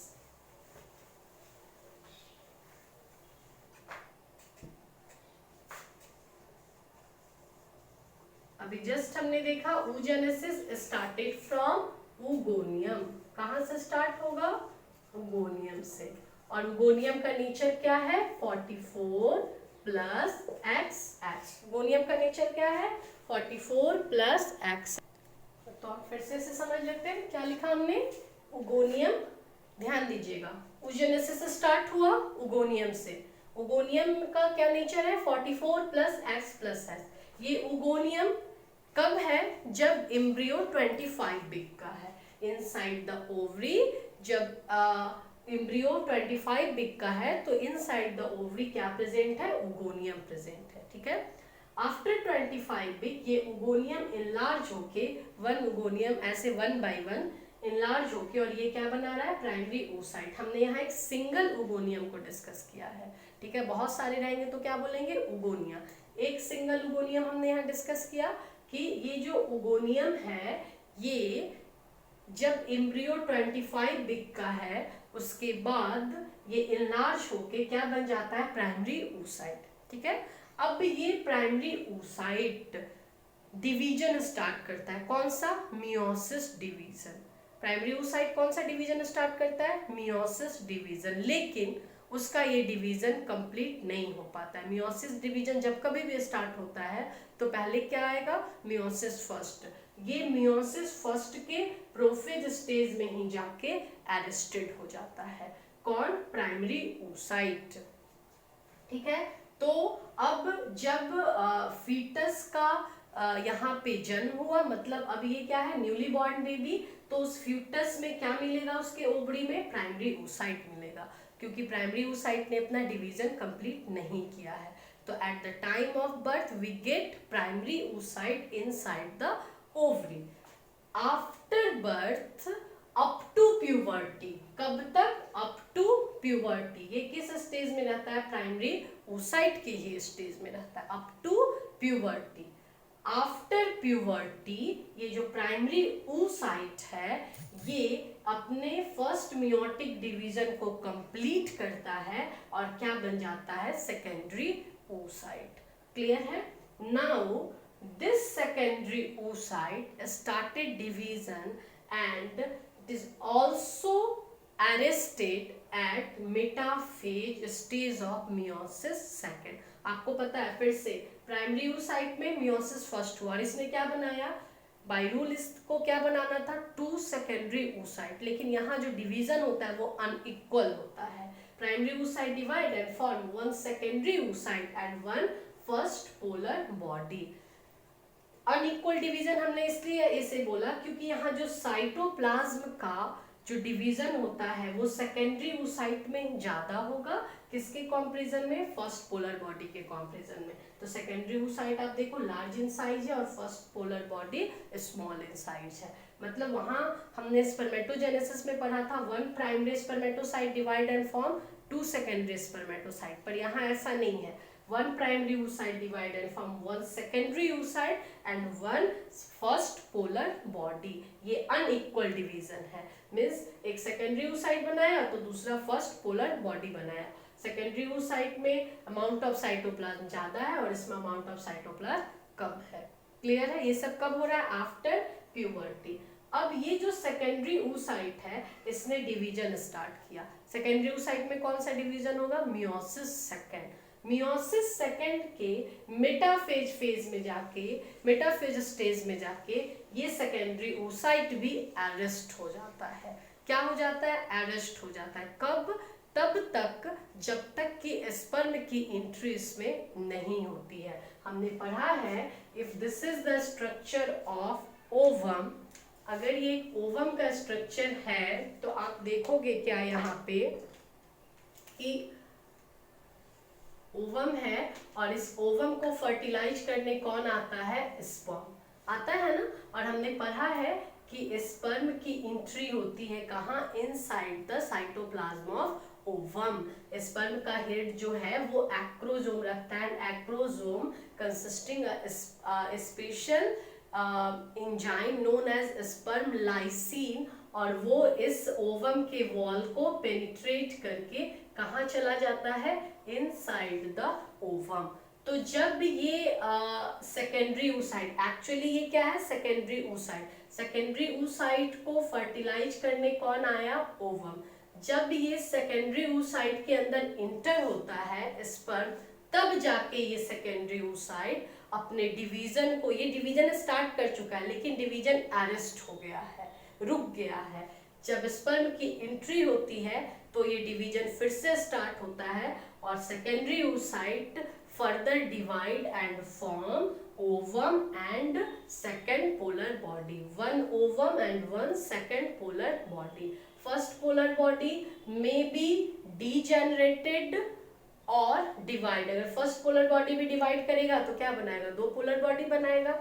A: अभी जस्ट हमने देखा oogenesis स्टार्टेड फ्रॉम oogonia। कहां से स्टार्ट होगा, oogonia से। और oogonia का नेचर क्या है, 44 प्लस XX। oogonia का नेचर क्या है, 44 प्लस X। तो आप फिर से इसे समझ लेते हैं, क्या लिखा हमने, oogonia। ध्यान दीजिएगा, oogenesis स्टार्ट हुआ oogonia से। oogonia का क्या नेचर है, 44 प्लस X प्लस S। ये oogonia कब है, जब एम्ब्रियो 25 वीक का है इनसाइड द ओवरी। जब एम्ब्रियो 25 वीक का है तो इनसाइड द ओवरी क्या प्रेजेंट है, oogonia प्रेजेंट है। ठीक है, आफ्टर 25 वीक ये oogonia इनलार्ज होके वन oogonia ऐसे 1 बाय 1 इनलार्ज होके, और ये क्या बना रहा है, प्राइमरी oocyte। हमने यहाँ एक सिंगल oogonia को डिस्कस किया है। ठीक है, बहुत सारे रहेंगे तो क्या बोलेंगे, oogonia। एक सिंगल oogonia हमने यहाँ डिस्कस किया कि ये जो oogonia है ये जब एम्ब्रियो 25 वीक का है उसके बाद ये इनलार्ज होके क्या बन जाता है, प्राइमरी oocyte। ठीक है, अब ये प्राइमरी oocyte डिवीजन स्टार्ट करता है, कौन सा, मियोसिस डिवीजन। प्राइमरी oocyte कौन सा डिवीजन स्टार्ट करता है, मियोसिस डिवीजन। लेकिन उसका ये डिवीजन कंप्लीट नहीं हो पाता है। मियोसिस डिवीजन जब कभी भी स्टार्ट होता है तो पहले क्या आएगा, मियोसिस फर्स्ट। ये मियोसिस फर्स्ट के प्रोफेज स्टेज में ही जाके अरेस्टेड हो जाता है, कौन, प्राइमरी oocyte। ठीक है, तो अब जब फीटस का यहाँ पे जन्म हुआ, मतलब अब ये क्या है, न्यूली बॉर्न बेबी, तो उस फ्यूटस में क्या मिलेगा, उसके ओवरी में प्राइमरी oocyte मिलेगा, क्योंकि प्राइमरी oocyte ने अपना डिवीजन कंप्लीट नहीं किया है। तो at the time of birth we get primary oocyte inside the ovary. After birth up to puberty, कब तक, अप टू प्यूबर्टी। ये किस स्टेज में रहता है, प्राइमरी oocyte के ही स्टेज में रहता है, up to puberty. After puberty ये जो प्राइमरी oocyte है ये अपने फर्स्ट मियोटिक डिवीजन को कंप्लीट करता है और क्या बन जाता है, सेकेंडरी oocyte। क्लियर है। Now this secondary oocyte started division and it is also arrested at metaphase stage of meiosis second। आपको पता है फिर से, प्राइमरी oocyte में मियोसिस फर्स्ट हुआ और इसने क्या बनाया, बाय रूल इसको क्या बनाना था, 2 सेकेंडरी oocyte। लेकिन यहाँ जो डिवीजन होता है वो अनइक्वल होता है। Primary oocyte divide and form 1 secondary oocyte and 1 first polar body. Unequal division हमने इसलिए इसे बोला क्योंकि यहाँ जो साइटोप्लाज्म का जो डिवीजन होता है वो सेकेंडरी oocyte में ज्यादा होगा, किसके कंपैरिजन में, फर्स्ट पोलर बॉडी के कंपैरिजन में। तो सेकेंडरी oocyte आप देखो लार्ज इन साइज है और first polar body small in size है। मतलब वहां हमने स्पर्मेटोजेनेसिस में पढ़ा था 1 primary spermatocyte divide and form 2 secondary spermatocyte, पर यहाँ ऐसा नहीं है। 1 primary oocyte divide and form 1 secondary oocyte and 1 first polar body। ये अनइक्वल डिवीजन है, मीन्स एक सेकेंडरी oocyte बनाया तो दूसरा फर्स्ट पोलर बॉडी बनाया। सेकेंडरी oocyte में अमाउंट ऑफ साइटोप्लाज्म ज्यादा है और इसमें अमाउंट ऑफ साइटोप्लाज्म कम है। क्लियर है? ये सब कब हो रहा है? After puberty. अब ये जो सेकेंडरी oocyte है इसने डिवीजन स्टार्ट किया। सेकेंडरी oocyte में कौन सा डिवीजन होगा? Meiosis second. मियोसिस सेकेंड के मेटाफेज फेज में जाके, मेटाफेज स्टेज में जाके ये सेकेंडरी oocyte भी अरेस्ट हो जाता है। क्या हो जाता है? अरेस्ट हो जाता है। कब? तब तक जब तक कि स्पर्म की एंट्री इसमें नहीं होती है। हमने पढ़ा है if this is the structure of ovum, अगर ये एक ओवम का स्ट्रक्चर है तो आप देखोगे क्या यहाँ पे कि ओवम है और इस ओवम को फर्टिलाइज करने कौन आता है? स्पर्म आता है ना। और हमने पढ़ा है कि स्पर्म की एंट्री होती है कहाँ? Inside the cytoplasm of ovum. Sperm का हेड जो है वो एक्रोजोम रखता है। Acrosome consisting special enzyme known as sperm lysin, और वो इस ओवम के वॉल को पेनिट्रेट करके कहाँ चला जाता है? Inside the ovum. तो जब ये सेकेंडरी oocyte, एक्चुअली ये क्या है? Secondary oocyte। सेकेंडरी oocyte को फर्टिलाइज करने कौन आया? ओवम। जब ये सेकेंडरी oocyte के अंदर इंटर होता है स्पर्म, तब जाके ये सेकेंडरी oocyte अपने डिवीजन को, ये डिवीजन स्टार्ट कर चुका है लेकिन डिवीजन अरेस्ट हो गया है, रुक गया है। जब स्पर्म की एंट्री होती है तो ये डिवीजन फिर से स्टार्ट होता है और secondary oocyte further divide and form ovum and second polar body, one ovum and one second polar body. First polar body may be degenerated और डिवाइड। अगर फर्स्ट पोलर बॉडी भी डिवाइड करेगा तो क्या बनाएगा? दो पोलर बॉडी बनाएगा।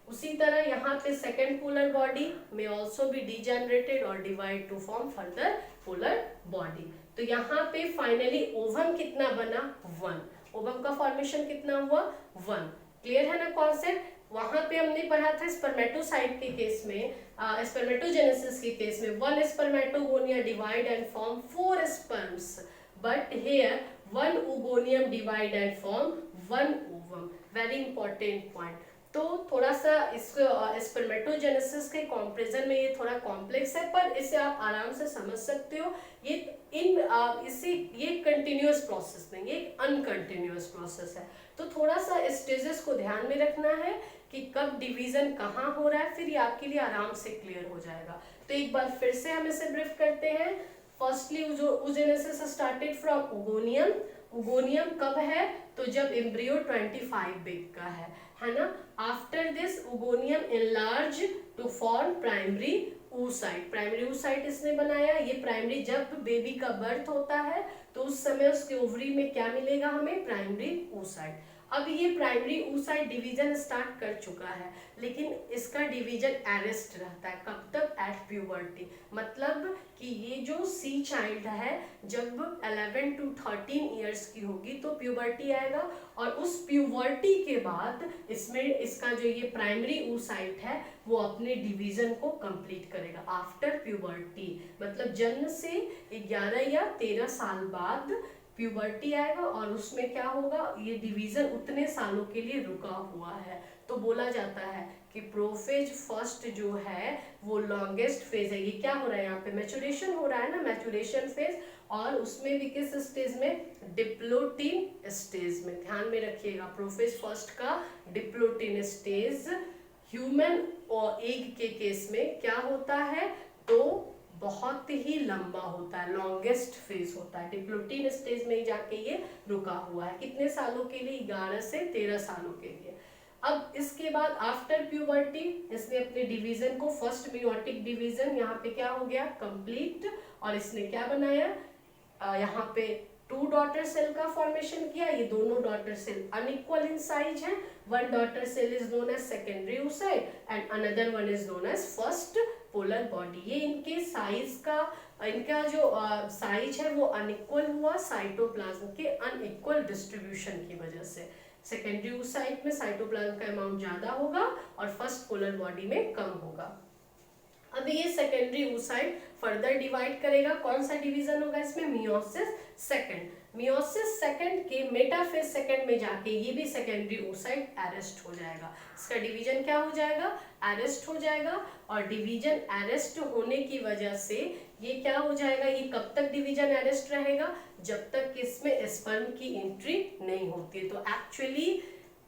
A: उसी तरह यहाँ पे सेकेंड पोलर बॉडी में ऑल्सो भी डिजेनरेटेड और divide two form further polar body. तो यहाँ पे फाइनली ओवम कितना बना? 1। ओवम का फॉर्मेशन कितना हुआ? 1। क्लियर है ना कॉन्सेप्ट? वहां पे हमने पढ़ा था स्पर्मेटोसाइट के केस में, स्पर्मेटोजेनेसिस के केस में 1 spermatogonia divide and form 4 sperms, but here 1 oogonium divide and form 1 ovum. Very important point. तो थोड़ा सा इसको स्पर्मेटोजेनेसिस के कंपैरिजन में ये थोड़ा कॉम्प्लेक्स है, पर इसे आप आराम से समझ सकते हो। ये ये कंटिन्यूअस प्रोसेस नहीं, ये अनकंटिन्यूअस प्रोसेस है। तो थोड़ा सा स्टेजेस को ध्यान में रखना है कि कब डिवीजन कहाँ हो रहा है, फिर ये आपके लिए आराम से क्लियर हो जाएगा। तो एक बार फिर से हम इसे ब्रीफ करते हैं। Firstly oogenesis started from oogonium. Oogonium कब है? तो जब एम्ब्रियो 25 वीक का है ना। After this oogonium enlarge to form primary oocyte। Primary oocyte इसने बनाया। ये प्राइमरी, जब बेबी का बर्थ होता है तो उस समय उसके ओवरी में क्या मिलेगा हमें? Primary oocyte। अब ये प्राइमरी oocyte डिवीजन स्टार्ट कर चुका है लेकिन इसका डिवीजन अरेस्ट रहता है। कब तक? At puberty. मतलब कि ये जो सी चाइल्ड है जब 11 to 13 ईयर्स की होगी तो प्यूबर्टी आएगा, और उस प्यूबर्टी के बाद इसमें इसका जो ये प्राइमरी oocyte है वो अपने डिवीजन को कंप्लीट करेगा आफ्टर प्यूबर्टी। मतलब जन्म से 11 या 13 साल बाद प्यूबर्टी आएगा और उसमें क्या होगा? ये डिवीजन उतने सालों के लिए रुका हुआ है। तो बोला जाता है कि प्रोफेज फर्स्ट जो है वो लॉन्गेस्ट फेज है। ये क्या हो रहा है? यहाँ पे मैचुरेशन हो रहा है ना, मैचुरेशन फेज। और उसमें भी किस स्टेज में? डिप्लोटिन स्टेज में। ध्यान में रखिएगा, प्रोफेज फर्स्ट का डिप्लोटिन स्टेज। ह्यूमन और एग के केस में क्या होता है? तो बहुत ही लंबा होता है, लॉन्गेस्ट फेज होता है। डिप्लोटिन स्टेज में ही जाके ये रुका हुआ है। कितने सालों के लिए? 11 से 13 सालों के लिए। अब इसके बाद आफ्टर प्यूबर्टी इसने अपने डिवीजन को, फर्स्ट मियोटिक डिवीजन यहाँ पे क्या हो गया? कंप्लीट। और इसने क्या बनाया? यहाँ पे 2 डॉटर सेल का फॉर्मेशन किया। ये दोनों daughter cell unequal in size है। One daughter cell is known as secondary oocyte and another one is known as first polar body. ये इनके साइज का, इनका जो साइज है वो अनइक्वल हुआ साइटोप्लाज्म के अनइक्वल डिस्ट्रीब्यूशन की वजह से। सेकेंडरी oocyte में साइटोप्लाज्म का अमाउंट ज्यादा होगा और फर्स्ट पोलर बॉडी में कम होगा। अब ये सेकेंडरी oocyte फर्दर डिवाइड करेगा, कौन सा डिवीजन होगा इसमें, मियोसिस सेकंड। मियोसिस सेकंड के मेटाफेज सेकंड में जाके ये भी सेकेंडरी oocyte अरेस्ट हो जाएगा, इसका डिवीजन क्या हो जाएगा, अरेस्ट हो जाएगा। और डिवीजन अरेस्ट होने की वजह से ये क्या हो जाएगा, ये कब तक डिवीजन अरेस्ट रहेगा, जब तक इसमें स्पर्म की एंट्री नहीं होती है। तो एक्चुअली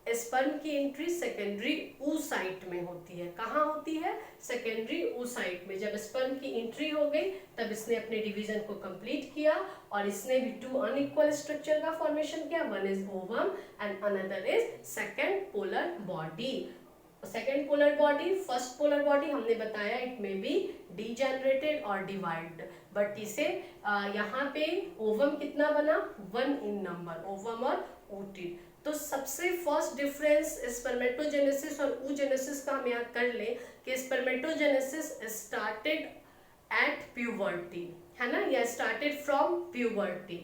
A: स्पर्म की एंट्री सेकेंडरी oocyte में होती है, कहाँ होती है, सेकेंडरी oocyte में। जब स्पर्म की एंट्री हो गई तब इसने अपने डिवीजन को कंप्लीट किया और इसने भी टू अनइक्वल स्ट्रक्चर का फॉर्मेशन किया, one is ovum and another is second polar body. Second polar body, first polar body हमने बताया इट में बी डीजेनरेटेड और डिवाइड, बट इसे यहाँ पे ओवम कितना बना, 1 इन नंबर, ओवम और ootyl। तो सबसे फर्स्ट डिफरेंस स्पर्मेटोजेनेसिस और oogenesis का हम याद कर लें कि स्पर्मेटोजेनेसिस स्टार्टेड एट प्यूबर्टी, है ना, या स्टार्टेड फ्रॉम प्यूबर्टी,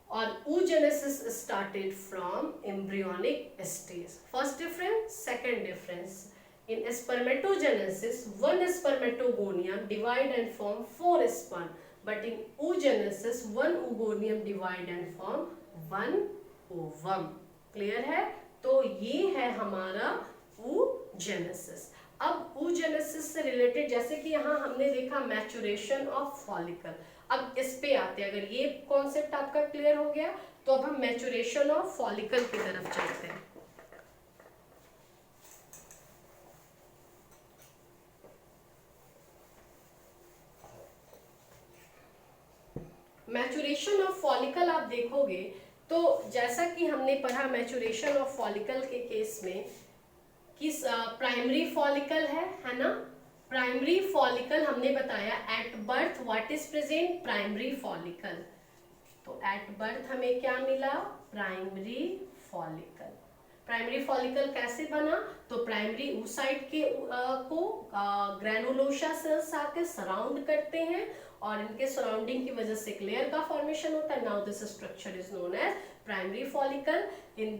A: और oogenesis started from embryonic stage। First difference, second difference, in spermatogenesis one spermatogonium divide and form 4 sperm, but in oogenesis one oogonium divide and form 1 ovum। Clear है, तो ये है हमारा oogenesis। अब oogenesis से related जैसे कि यहाँ हमने देखा मैचुरेशन ऑफ फॉलिकल, अब इस पे आते हैं, अगर ये कॉन्सेप्ट आपका क्लियर हो गया तो अब हम मैचुरेशन ऑफ फॉलिकल की तरफ चलते हैं। मैचुरेशन ऑफ फॉलिकल आप देखोगे तो जैसा कि हमने पढ़ा मैचुरेशन ऑफ फॉलिकल के केस में कि प्राइमरी फॉलिकल है ना, प्राइमरी फॉलिकल हमने बताया at birth what is present, primary follicle. तो एट बर्थ हमें क्या मिला, प्राइमरी फॉलिकल। प्राइमरी फॉलिकल कैसे बना, तो प्राइमरी oocyte के को ग्रैनुलोसा सेल्स आके सराउंड करते हैं और इनके सराउंडिंग की वजह से एक लेयर का फॉर्मेशन होता है। Now this structure is known as primary follicle. In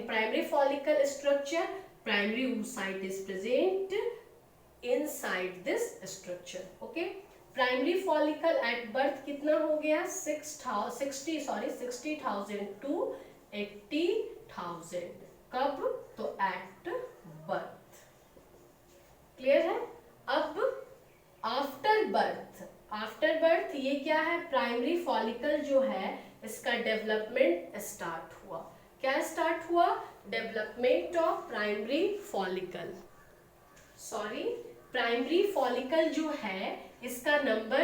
A: primary follicle structure primary oocyte is present inside this structure। okay, primary follicle at birth कितना हो गया, 60,000 to 80,000। कब, तो एट बर्थ। क्लियर है। अब आफ्टर बर्थ, आफ्टर बर्थ ये क्या है, प्राइमरी फॉलिकल जो है इसका डेवलपमेंट स्टार्ट हुआ। क्या स्टार्ट हुआ, development of primary follicle. Sorry, primary follicle जो है इसका नंबर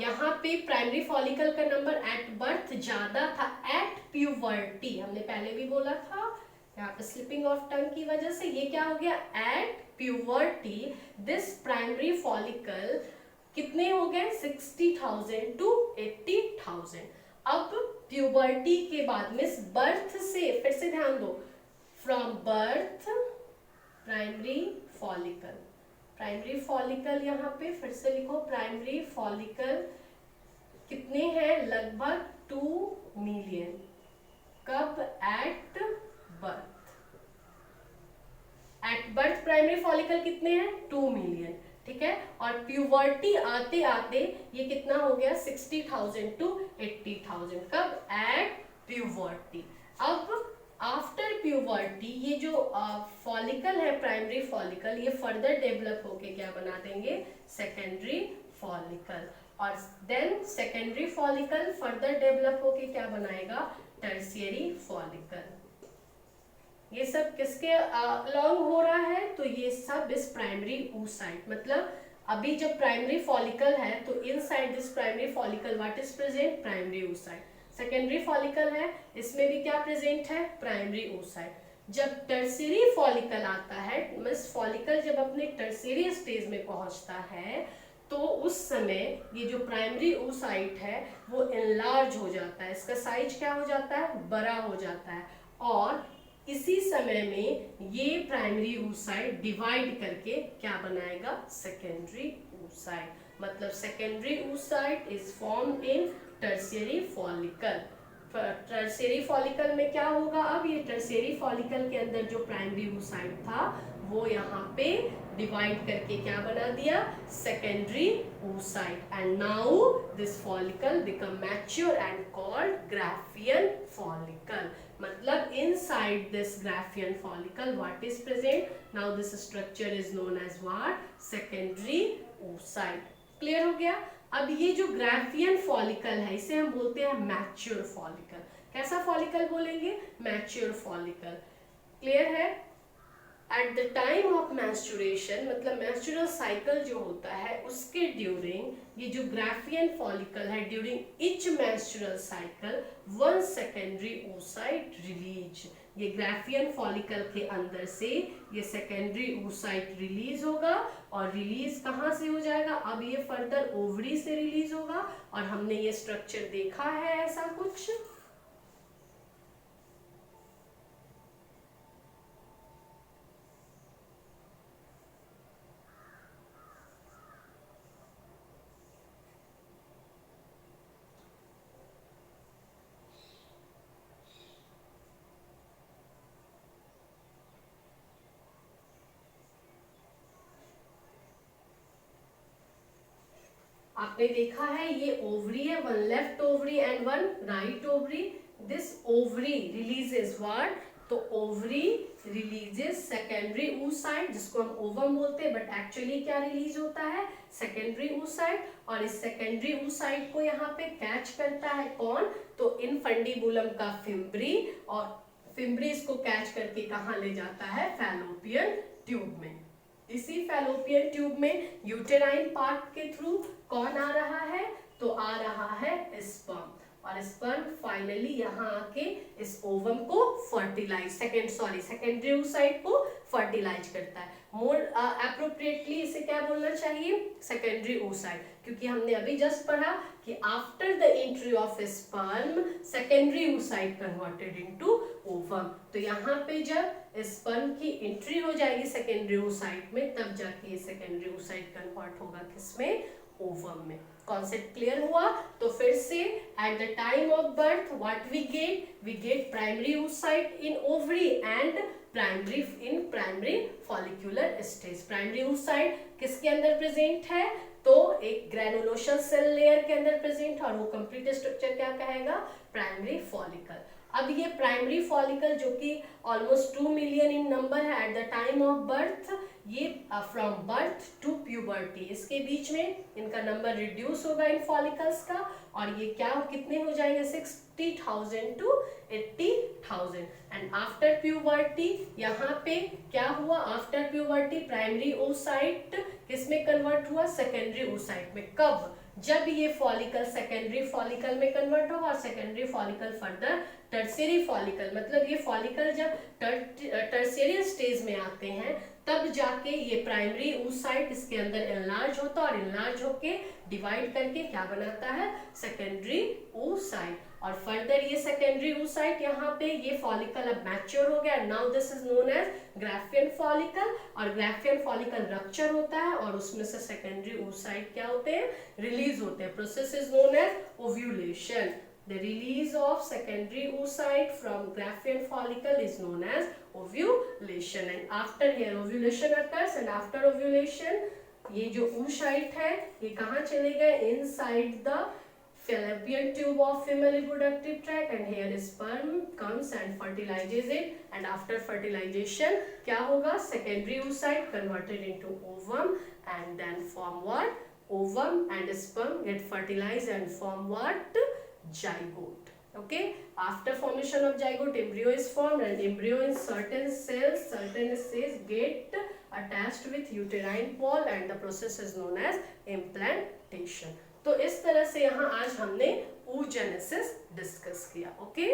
A: यहाँ पे प्राइमरी फॉलिकल का नंबर एट बर्थ ज्यादा था, एट प्यूबर्टी हमने पहले भी बोला था, यहाँ पे स्लिपिंग ऑफ टंग की वजह से ये क्या हो गया, at puberty this primary follicle कितने हो गए, 60,000 to 80,000। अब प्यूबर्टी के बाद में बर्थ से, फिर से ध्यान दो, from birth primary follicle, primary follicle यहाँ पे फिर से लिखो, प्राइमरी फॉलिकल कितने हैं, लगभग 2 मिलियन। कब, at birth. At birth primary follicle कितने हैं, 2 मिलियन। ठीक है, और प्यूबर्टी आते आते ये कितना हो गया, 60,000 to 80,000। कब, एट प्यूबर्टी। अब आफ्टर प्यूबर्टी ये जो फॉलिकल है प्राइमरी फॉलिकल, ये फर्दर डेवलप होके क्या बना देंगे, सेकेंडरी फॉलिकल, और then secondary follicle further develop होके क्या बनाएगा, टर्शियरी फॉलिकल। ये सब किसके अलॉन्ग हो रहा है, तो ये सब इस प्राइमरी oocyte, मतलब अभी जब प्राइमरी फॉलिकल है तो inside this primary follicle what is present, primary oocyte। Secondary follicle है, इसमें भी क्या प्रेजेंट है, प्राइमरी oocyte। जब टर्शियरी फॉलिकल आता है, मींस फॉलिकल जब अपने टर्शियरी स्टेज में पहुंचता है तो उस समय ये जो प्राइमरी oocyte है वो एनलार्ज हो जाता है, इसका साइज क्या हो जाता है, बड़ा हो जाता है, और इसी समय में ये प्राइमरी oocyte डिवाइड करके क्या बनाएगा, सेकेंडरी oocyte। मतलब secondary oocyte is formed in tertiary follicle. Tertiary follicle में क्या होगा, अब ये टर्शियरी फॉलिकल के अंदर जो प्राइमरी oocyte था वो यहाँ पे डिवाइड करके क्या बना दिया, secondary oocyte, and now this follicle become mature and called Graafian follicle. मतलब inside this Graafian follicle what is present? Now this structure is known as what? Secondary oocyte. Clear हो गया. अब ये जो ग्राफियन फॉलिकल है इसे हम बोलते हैं मैच्योर फॉलिकल. कैसा फॉलिकल बोलेंगे? Mature follicle. क्लियर है. Eight the time of menstruation मतलब मैंस्ट्रुअल साइकिल जो होता है उसके ड्यूरिंग ये जो ग्राफियन फॉलिकल है during each menstrual cycle one secondary oocyte release. ये ग्राफियन फॉलिकल के अंदर से ये सेकेंडरी oocyte रिलीज होगा और रिलीज कहाँ से हो जाएगा? अब ये फर्दर ओवरी से रिलीज होगा और हमने ये स्ट्रक्चर देखा है ऐसा कुछ. आपने देखा है ये ओवरी है, one left ovary and one right ovary. This ovary releases what? तो ओवरी रिलीजेस सेकेंडरी oocyte जिसको हम ओवम बोलते हैं, बट एक्चुअली क्या रिलीज होता है? Secondary oocyte. और इस सेकेंडरी oocyte को यहाँ पे कैच करता है कौन? तो इनफंडिबुलम का फिम्ब्री, और फिम्ब्री इसको कैच करके कहाँ ले जाता है? फैलोपियन ट्यूब में. इसी फैलोपियन ट्यूब में यूटेराइन पार्ट के थ्रू कौन आ रहा है? तो आ रहा है स्पर्म, और स्पर्म फाइनली यहाँ आके इस ओवम को फर्टिलाइज सेकेंडरी oocyte को फर्टिलाइज करता है. मोर एप्रोप्रिएटली इसे क्या बोलना चाहिए? सेकेंडरी oocyte, क्योंकि हमने अभी जस्ट पढ़ा कि after the entry of sperm secondary oocyte converted into ovum. तो यहाँ पे जब स्पर्म की एंट्री हो जाएगी सेकेंडरी oocyte में तब जाके ये सेकेंडरी oocyte कन्वर्ट होगा किसमें? ओवम में. कॉन्सेप्ट क्लियर हुआ? तो फिर से at the time of birth what we get primary oocyte in ovary and primary follicular stage. Primary oocyte किसके अंदर प्रेजेंट है? तो एक ग्रेनुलोशल सेल लेयर के अंदर प्रेजेंट है और वो कंप्लीट स्ट्रक्चर क्या कहेगा? Primary follicle. अब ये प्राइमरी फॉलिकल जो कि ऑलमोस्ट 2 मिलियन इन नंबर है eight the time of birth, ये फ्रॉम बर्थ टू प्यूबर्टी इसके बीच में इनका नंबर रिड्यूस होगा इन फॉलिकल्स का, और ये क्या कितने हो जाएंगे? 60,000 to 80,000. एंड आफ्टर प्यूबर्टी यहाँ पे क्या हुआ? आफ्टर प्यूबर्टी प्राइमरी oocyte किसमें कन्वर्ट हुआ? सेकेंडरी oocyte में. कब? जब ये फॉलिकल सेकेंडरी फॉलिकल में कन्वर्ट होगा और secondary follicle further tertiary follicle, मतलब ये फॉलिकल जब टर्शियरी स्टेज में आते हैं तब जाके ये प्राइमरी oocyte इसके अंदर एनलार्ज होता है और एनलार्ज होके डिवाइड करके क्या बनाता है? Secondary oocyte. और फर्दर ये सेकेंडरी oocyte यहाँ पे ये फॉलिकल अब मैच्योर हो गया. Now this is known as graafian follicle, और ग्राफियन फॉलिकल रप्चर होता है और उसमें से सेकेंडरी oocyte क्या होते हैं? रिलीज होते हैं. Process is known as ovulation. The release of secondary oocyte from Graafian follicle is known as ovulation. And after here ovulation occurs, and after ovulation ये जो oocyte है ये कहाँ चले गए? Inside the fallopian tube of female reproductive tract, and here sperm comes and fertilizes it, and after fertilization क्या होगा? Secondary oocyte converted into ovum and then form what? Ovum and sperm get fertilized and form what? Zygote. Okay, after formation of zygote embryo is formed, and embryo in certain cells get attached with uterine wall, and the process is known as implantation. तो इस तरह से यहाँ आज हमने oogenesis discuss किया. Okay